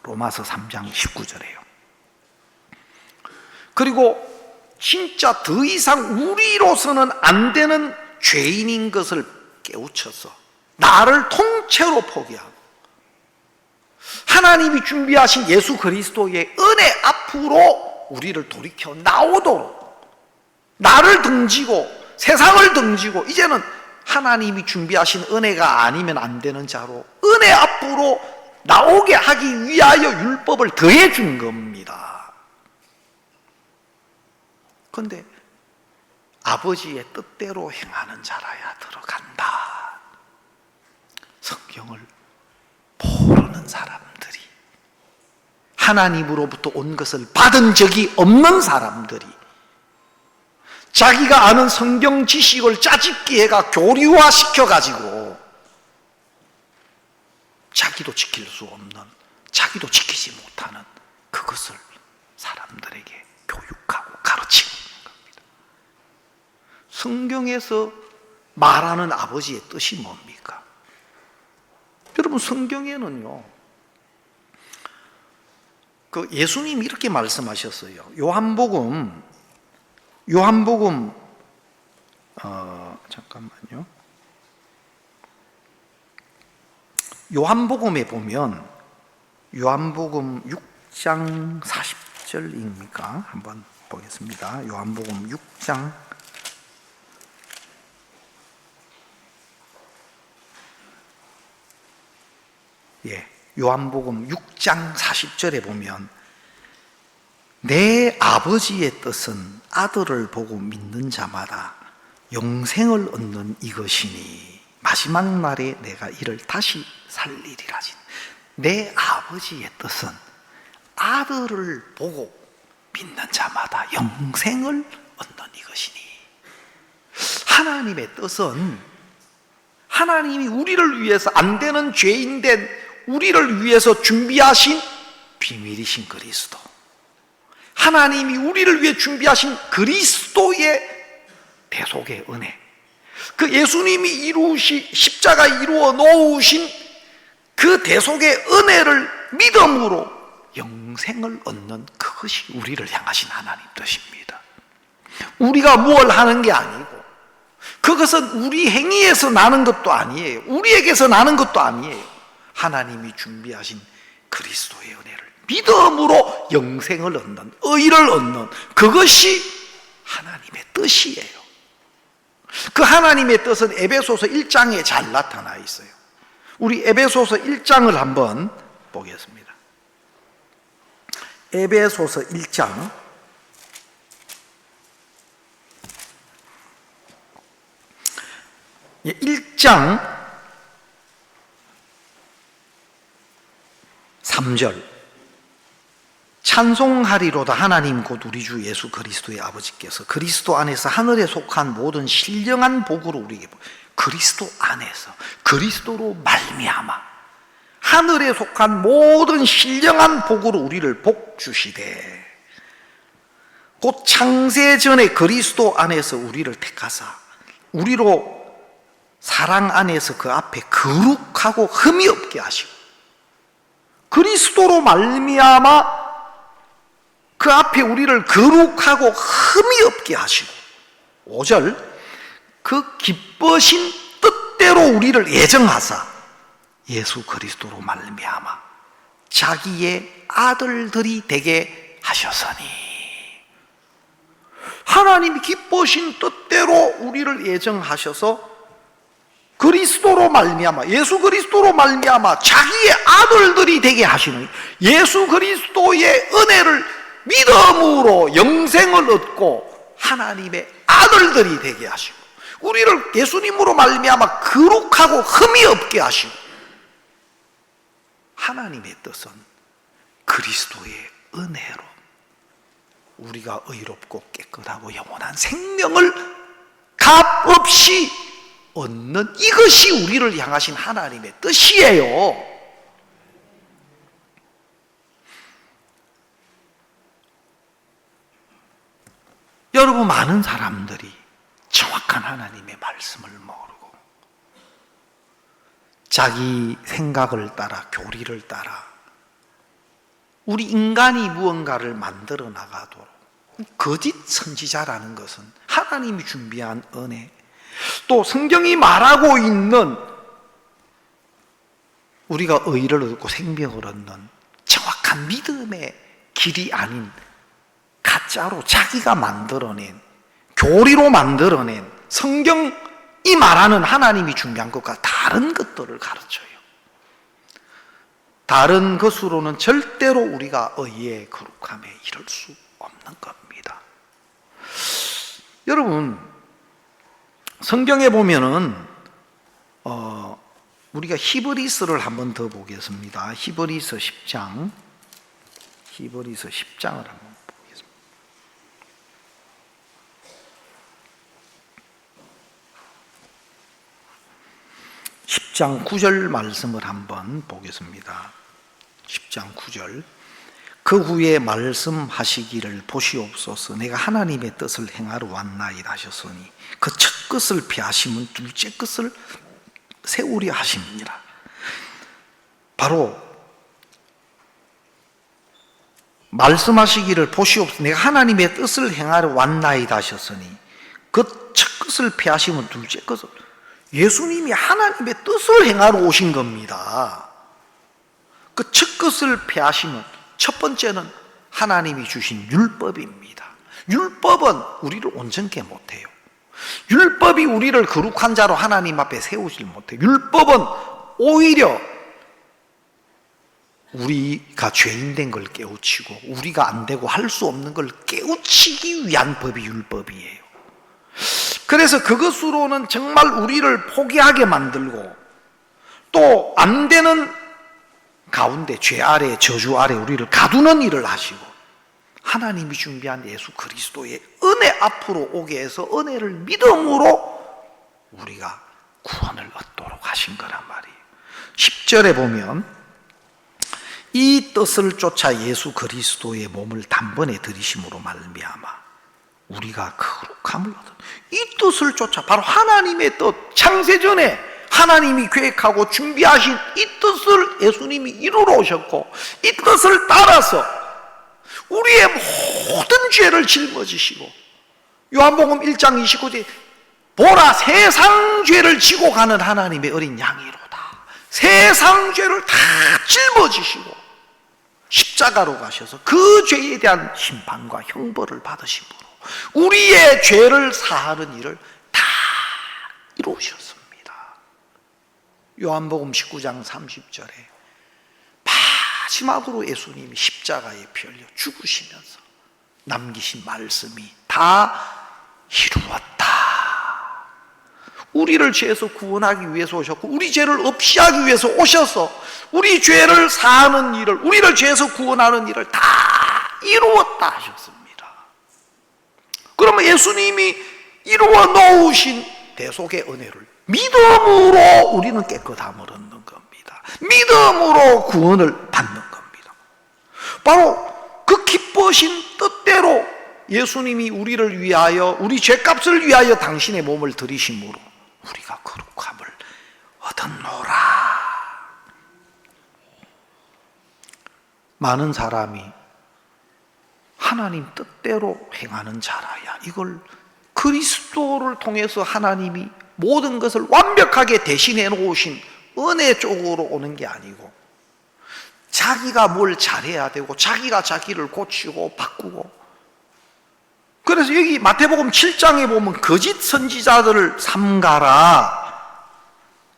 로마서 3장 19절에요. 그리고 진짜 더 이상 우리로서는 안 되는 죄인인 것을 깨우쳐서 나를 통째로 포기하고 하나님이 준비하신 예수 그리스도의 은혜 앞으로 우리를 돌이켜 나오도록 나를 등지고 세상을 등지고 이제는 하나님이 준비하신 은혜가 아니면 안 되는 자로 은혜 앞으로 나오게 하기 위하여 율법을 더해 준 겁니다. 그런데 아버지의 뜻대로 행하는 자라야 들어간다. 성경을 모르는 사람들이, 하나님으로부터 온 것을 받은 적이 없는 사람들이 자기가 아는 성경 지식을 짜집기 해가 교류화시켜가지고 자기도 지킬 수 없는, 자기도 지키지 못하는 그것을 사람들에게 교육하고 가르치고 있는 겁니다. 성경에서 말하는 아버지의 뜻이 뭡니까? 여러분 성경에는요, 그 예수님이 이렇게 말씀하셨어요. 요한복음 잠깐만요. 요한복음에 보면 요한복음 6장 40절입니까? 한번 보겠습니다. 요한복음 6장 요한복음 6장 40절에 보면 내 아버지의 뜻은 아들을 보고 믿는 자마다 영생을 얻는 이것이니 마지막 날에 내가 이를 다시 살리리라지. 내 아버지의 뜻은 아들을 보고 믿는 자마다 영생을 얻는 이것이니, 하나님의 뜻은 하나님이 우리를 위해서 안 되는 죄인된 우리를 위해서 준비하신 비밀이신 그리스도, 하나님이 우리를 위해 준비하신 그리스도의 대속의 은혜, 그 예수님이 십자가 이루어 놓으신 그 대속의 은혜를 믿음으로 영생을 얻는 그것이 우리를 향하신 하나님 뜻입니다. 우리가 뭘 하는 게 아니고 그것은 우리 행위에서 나는 것도 아니에요. 우리에게서 나는 것도 아니에요. 하나님이 준비하신 그리스도의 은혜를 믿음으로 영생을 얻는, 의를 얻는, 그것이 하나님의 뜻이에요. 그 하나님의 뜻은 에베소서 1장에 잘 나타나 있어요. 우리 에베소서 1장을 한번 보겠습니다. 에베소서 1장 1장 3절 찬송하리로다 하나님 곧 우리 주 예수 그리스도의 아버지께서 그리스도 안에서 하늘에 속한 모든 신령한 복으로 우리에게, 그리스도 안에서, 그리스도로 말미암아 하늘에 속한 모든 신령한 복으로 우리를 복 주시되 곧 창세 전에 그리스도 안에서 우리를 택하사 우리로 사랑 안에서 그 앞에 거룩하고 흠이 없게 하시고, 그리스도로 말미암아 그 앞에 우리를 거룩하고 흠이 없게 하시고, 5절 그 기뻐신 뜻대로 우리를 예정하사 예수 그리스도로 말미암아 자기의 아들들이 되게 하셨으니, 하나님이 기뻐신 뜻대로 우리를 예정하셔서 그리스도로 말미암아, 예수 그리스도로 말미암아 자기의 아들들이 되게 하시는, 예수 그리스도의 은혜를 믿음으로 영생을 얻고 하나님의 아들들이 되게 하시고, 우리를 예수님으로 말미암아 거룩하고 흠이 없게 하시고, 하나님의 뜻은 그리스도의 은혜로 우리가 의롭고 깨끗하고 영원한 생명을 값없이 얻는, 이것이 우리를 향하신 하나님의 뜻이에요. 여러분, 많은 사람들이 정확한 하나님의 말씀을 모르고 자기 생각을 따라, 교리를 따라 우리 인간이 무언가를 만들어 나가도록, 거짓 선지자라는 것은 하나님이 준비한 은혜, 또 성경이 말하고 있는 우리가 의를 얻고 생명을 얻는 정확한 믿음의 길이 아닌 가짜로 자기가 만들어낸, 교리로 만들어낸, 성경이 말하는 하나님이 준비한 것과 다른 것들을 가르쳐요. 다른 것으로는 절대로 우리가 의의 거룩함에 이를 수 없는 겁니다. 여러분, 성경에 보면은 우리가 히브리서를 한번 더 보겠습니다. 히브리서 10장, 히브리서 10장을 한번 보겠습니다. 10장 9절 말씀을 한번 보겠습니다. 10장 9절 그 후에 말씀하시기를 보시옵소서 내가 하나님의 뜻을 행하러 왔나이다 하셨으니 그 첫 것을 피하시면 둘째 것을 세우려 하십니다. 바로 말씀하시기를 보시옵소서 내가 하나님의 뜻을 행하러 왔나이다 하셨으니 그 첫 것을 피하시면 둘째 것을, 예수님이 하나님의 뜻을 행하러 오신 겁니다. 그 첫 것을 피하시면 첫 번째는 하나님이 주신 율법입니다. 율법은 우리를 온전케 못해요. 율법이 우리를 거룩한 자로 하나님 앞에 세우질 못해요. 율법은 오히려 우리가 죄인된 걸 깨우치고 우리가 안 되고 할 수 없는 걸 깨우치기 위한 법이 율법이에요. 그래서 그것으로는 정말 우리를 포기하게 만들고 또 안 되는 가운데 죄 아래 저주 아래 우리를 가두는 일을 하시고, 하나님이 준비한 예수 그리스도의 은혜 앞으로 오게 해서 은혜를 믿음으로 우리가 구원을 얻도록 하신 거란 말이에요. 10절에 보면 이 뜻을 쫓아 예수 그리스도의 몸을 단번에 들이심으로 말미암아 우리가 거룩함을 얻어. 이 뜻을 쫓아, 바로 하나님의 뜻, 창세전에 하나님이 계획하고 준비하신 이 뜻을 예수님이 이루러 오셨고, 이 뜻을 따라서 우리의 모든 죄를 짊어지시고, 요한복음 1장 29절에 보라 세상 죄를 지고 가는 하나님의 어린 양이로다. 세상 죄를 다 짊어지시고 십자가로 가셔서 그 죄에 대한 심판과 형벌을 받으심으로 우리의 죄를 사하는 일을 다 이루셨습니다. 요한복음 19장 30절에 마지막으로 예수님이 십자가에 피 흘려 죽으시면서 남기신 말씀이 다 이루었다. 우리를 죄에서 구원하기 위해서 오셨고 우리 죄를 없이 하기 위해서 오셔서 우리 죄를 사하는 일을, 우리를 죄에서 구원하는 일을 다 이루었다 하셨습니다. 그러면 예수님이 이루어 놓으신 대속의 은혜를 믿음으로 우리는 깨끗함을 얻는 겁니다. 믿음으로 구원을 받는 겁니다. 바로 그 기뻐신 뜻대로 예수님이 우리를 위하여, 우리 죄값을 위하여 당신의 몸을 들이심으로 우리가 거룩함을 얻었노라. 많은 사람이 하나님 뜻대로 행하는 자라야, 이걸 그리스도를 통해서 하나님이 모든 것을 완벽하게 대신해 놓으신 은혜 쪽으로 오는 게 아니고 자기가 뭘 잘해야 되고 자기가 자기를 고치고 바꾸고. 그래서 여기 마태복음 7장에 보면 거짓 선지자들을 삼가라.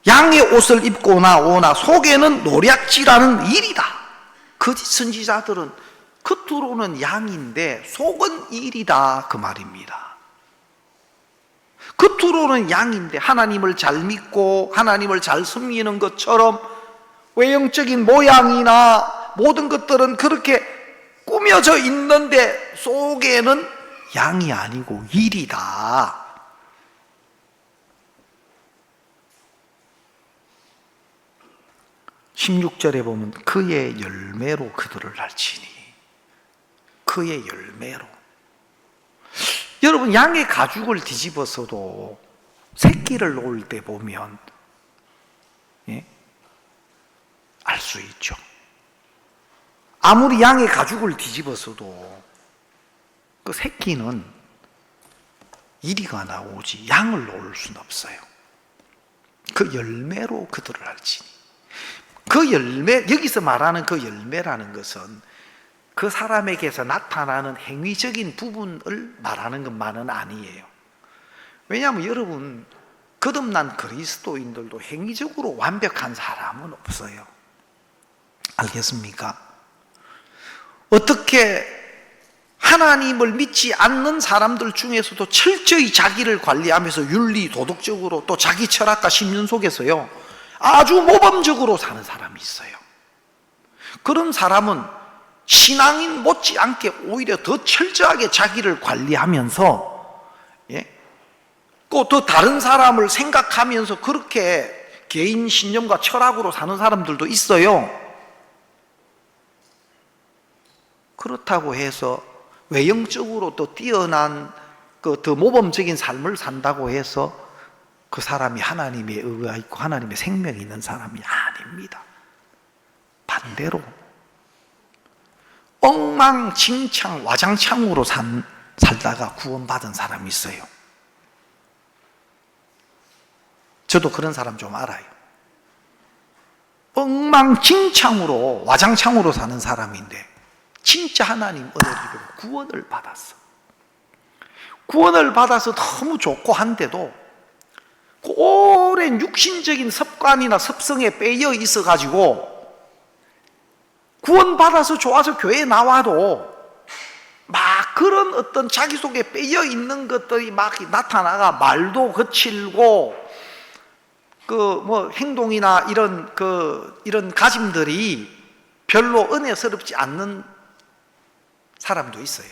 양의 옷을 입고 나오나 속에는 노략질하는 일이다. 거짓 선지자들은 겉으로는 양인데 속은 일이다, 그 말입니다. 겉으로는 양인데 하나님을 잘 믿고 하나님을 잘 섬기는 것처럼 외형적인 모양이나 모든 것들은 그렇게 꾸며져 있는데 속에는 양이 아니고 일이다. 16절에 보면 그의 열매로 그들을 알지니, 그의 열매로. 여러분, 양의 가죽을 뒤집어서도 새끼를 놓을 때 보면 알 수 있죠. 아무리 양의 가죽을 뒤집어서도 그 새끼는 이리가 나오지 양을 놓을 수는 없어요. 그 열매로 그들을 알지니. 그 열매, 여기서 말하는 그 열매라는 것은 그 사람에게서 나타나는 행위적인 부분을 말하는 것만은 아니에요. 왜냐하면 여러분, 거듭난 그리스도인들도 행위적으로 완벽한 사람은 없어요. 알겠습니까? 어떻게 하나님을 믿지 않는 사람들 중에서도 철저히 자기를 관리하면서 윤리, 도덕적으로 또 자기 철학과 신념 속에서요 아주 모범적으로 사는 사람이 있어요. 그런 사람은 신앙인 못지않게 오히려 더 철저하게 자기를 관리하면서 또 다른 사람을 생각하면서 그렇게 개인 신념과 철학으로 사는 사람들도 있어요. 그렇다고 해서 외형적으로 또 뛰어난 더 모범적인 삶을 산다고 해서 그 사람이 하나님의 의가 있고 하나님의 생명이 있는 사람이 아닙니다. 반대로 엉망진창 와장창으로 살다가 구원받은 사람이 있어요. 저도 그런 사람 좀 알아요. 엉망진창으로 와장창으로 사는 사람인데 진짜 하나님 은혜를 입고 구원을 받았어. 구원을 받아서 너무 좋고 한데도 그 오랜 육신적인 습관이나 습성에 빼여 있어가지고 구원받아서 좋아서 교회에 나와도 막 그런 어떤 자기 속에 빼여 있는 것들이 막 나타나가 말도 거칠고 행동이나 이런 가짐들이 별로 은혜스럽지 않는 사람도 있어요.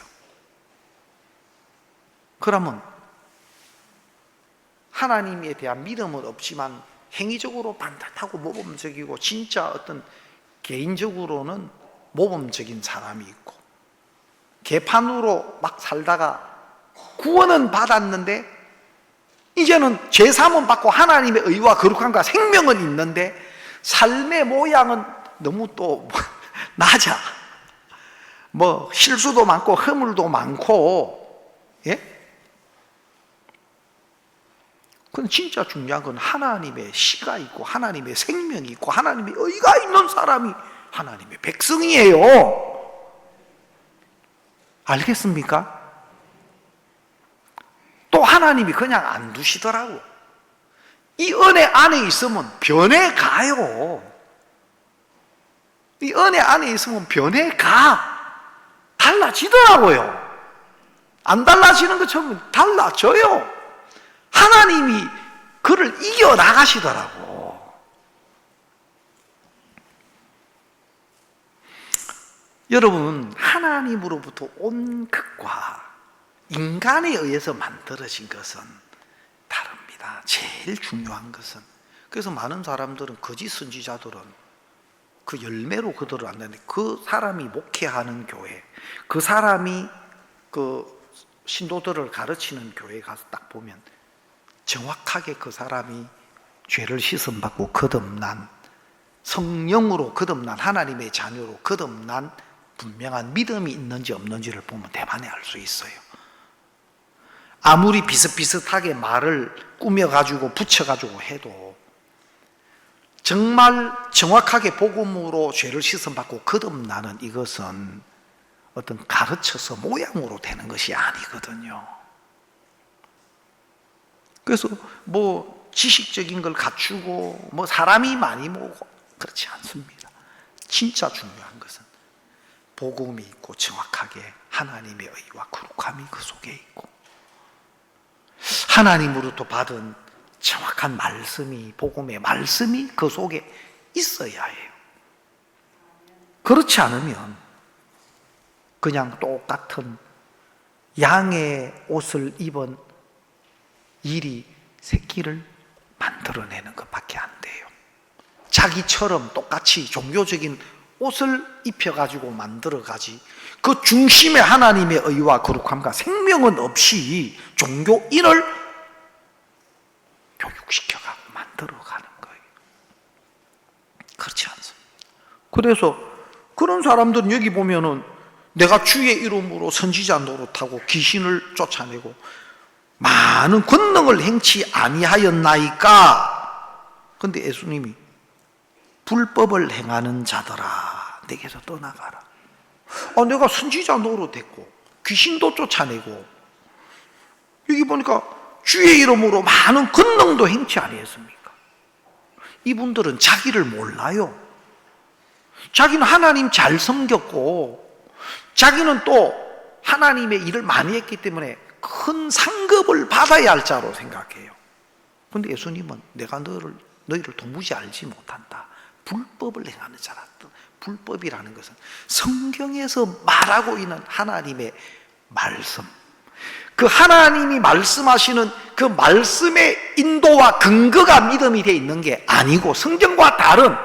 그러면 하나님에 대한 믿음은 없지만 행위적으로 반듯하고 모범적이고 진짜 어떤 개인적으로는 모범적인 사람이 있고 개판으로 막 살다가 구원은 받았는데 이제는 죄사함은 받고 하나님의 의와 거룩함과 생명은 있는데 삶의 모양은 너무 또 낮아. 실수도 많고 허물도 많고. 그건 진짜 중요한 건 하나님의 시가 있고 하나님의 생명이 있고 하나님의 의가 있는 사람이 하나님의 백성이에요. 알겠습니까? 또 하나님이 그냥 안 두시더라고. 이 은혜 안에 있으면 변해가요. 이 은혜 안에 있으면 변해가. 달라지더라고요. 안 달라지는 것처럼 달라져요. 하나님이 그를 이겨나가시더라고. 여러분, 하나님으로부터 온 것과 인간에 의해서 만들어진 것은 다릅니다. 제일 중요한 것은. 그래서 많은 사람들은, 거짓 선지자들은 그 열매로 그들을 안다는데, 그 사람이 목회하는 교회, 그 사람이 그 신도들을 가르치는 교회에 가서 딱 보면 정확하게 그 사람이 죄를 씻음받고 거듭난, 성령으로 거듭난, 하나님의 자녀로 거듭난 분명한 믿음이 있는지 없는지를 보면 대만에 알 수 있어요. 아무리 비슷비슷하게 말을 꾸며가지고 붙여가지고 해도 정말 정확하게 복음으로 죄를 씻음받고 거듭나는 이것은 어떤 가르쳐서 모양으로 되는 것이 아니거든요. 그래서 뭐 지식적인 걸 갖추고 뭐 사람이 많이 모으고 그렇지 않습니다. 진짜 중요한 것은 복음이 있고 정확하게 하나님의 의와 거룩함이 그 속에 있고 하나님으로부터 받은 정확한 말씀이, 복음의 말씀이 그 속에 있어야 해요. 그렇지 않으면 그냥 똑같은 양의 옷을 입은 일이 새끼를 만들어내는 것밖에 안 돼요. 자기처럼 똑같이 종교적인 옷을 입혀가지고 만들어가지, 그 중심에 하나님의 의와 거룩함과 생명은 없이 종교인을 교육시켜가고 만들어가는 거예요. 그렇지 않습니다. 그래서 그런 사람들은 여기 보면은 내가 주의 이름으로 선지자 노릇하고 귀신을 쫓아내고 많은 권능을 행치 아니하였나이까. 근데 예수님이 불법을 행하는 자들아 내게서 떠나가라. 내가 선지자 노릇했고 귀신도 쫓아내고 여기 보니까 주의 이름으로 많은 권능도 행치 아니했습니까? 이분들은 자기를 몰라요. 자기는 하나님 잘 섬겼고 자기는 또 하나님의 일을 많이 했기 때문에 큰 상급을 받아야 할 자로 생각해요. 그런데 예수님은 내가 너희를 도무지 알지 못한다. 불법을 행하는 자라. 불법이라는 것은 성경에서 말하고 있는 하나님의 말씀, 그 하나님이 말씀하시는 그 말씀의 인도와 근거가 믿음이 되어 있는 게 아니고 성경과 다른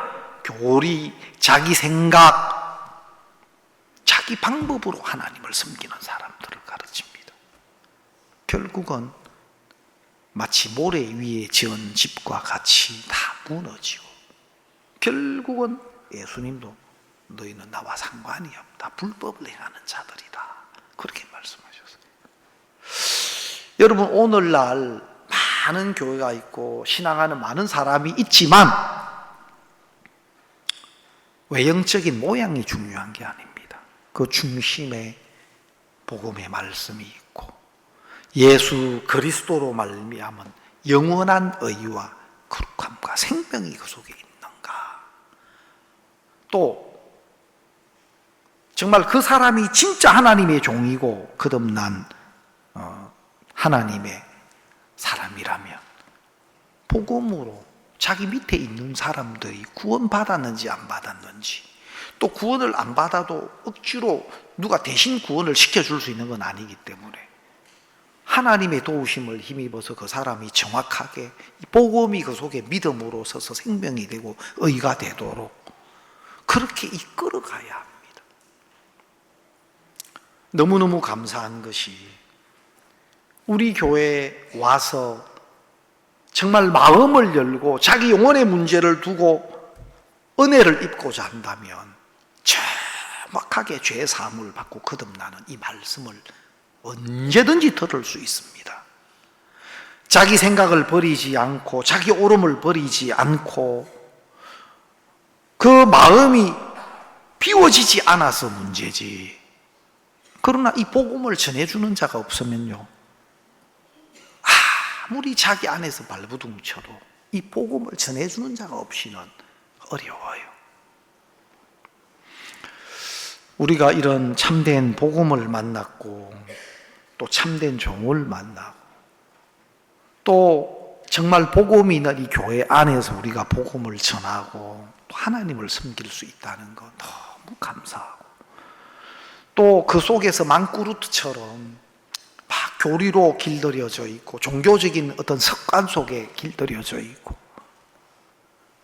교리, 자기 생각, 자기 방법으로 하나님을 섬기는 사람들을 가르칩니다. 결국은 마치 모래 위에 지은 집과 같이 다 무너지고 결국은 예수님도 너희는 나와 상관이 없다. 불법을 행하는 자들이다. 그렇게 말씀하셨어요. 여러분, 오늘날 많은 교회가 있고 신앙하는 많은 사람이 있지만 외형적인 모양이 중요한 게 아닙니다. 그 중심에 복음의 말씀이 있고 예수 그리스도로 말미암은 영원한 의와 거룩함과 생명이 그 속에 있는가. 또 정말 그 사람이 진짜 하나님의 종이고 거듭난 하나님의 사람이라면 복음으로 자기 밑에 있는 사람들이 구원받았는지 안 받았는지, 또 구원을 안 받아도 억지로 누가 대신 구원을 시켜줄 수 있는 건 아니기 때문에 하나님의 도우심을 힘입어서 그 사람이 정확하게 복음이 그 속에 믿음으로 서서 생명이 되고 의가 되도록 그렇게 이끌어가야 합니다. 너무너무 감사한 것이 우리 교회에 와서 정말 마음을 열고 자기 영혼의 문제를 두고 은혜를 입고자 한다면 정확하게 죄 사함을 받고 거듭나는 이 말씀을 언제든지 들을 수 있습니다. 자기 생각을 버리지 않고 자기 오름을 버리지 않고 그 마음이 비워지지 않아서 문제지. 그러나 이 복음을 전해주는 자가 없으면요, 아무리 자기 안에서 발버둥 쳐도 이 복음을 전해주는 자가 없이는 어려워요. 우리가 이런 참된 복음을 만났고 또 참된 종을 만나고 또 정말 복음이 있는 이 교회 안에서 우리가 복음을 전하고 또 하나님을 섬길 수 있다는 것 너무 감사하고, 또 그 속에서 망꾸루트처럼 막 교리로 길들여져 있고 종교적인 어떤 습관 속에 길들여져 있고,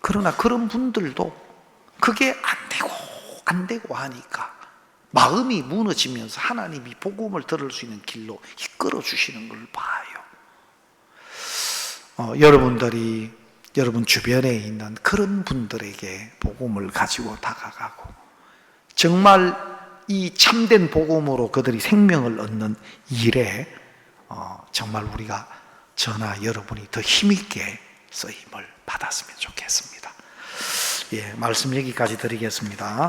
그러나 그런 분들도 그게 안 되고 하니까 마음이 무너지면서 하나님이 복음을 들을 수 있는 길로 이끌어 주시는 걸 봐요. 여러분들이 여러분 주변에 있는 그런 분들에게 복음을 가지고 다가가고, 정말 이 참된 복음으로 그들이 생명을 얻는 일에 정말 우리가 저나 여러분이 더 힘있게 쓰임을 받았으면 좋겠습니다. 예, 말씀 여기까지 드리겠습니다.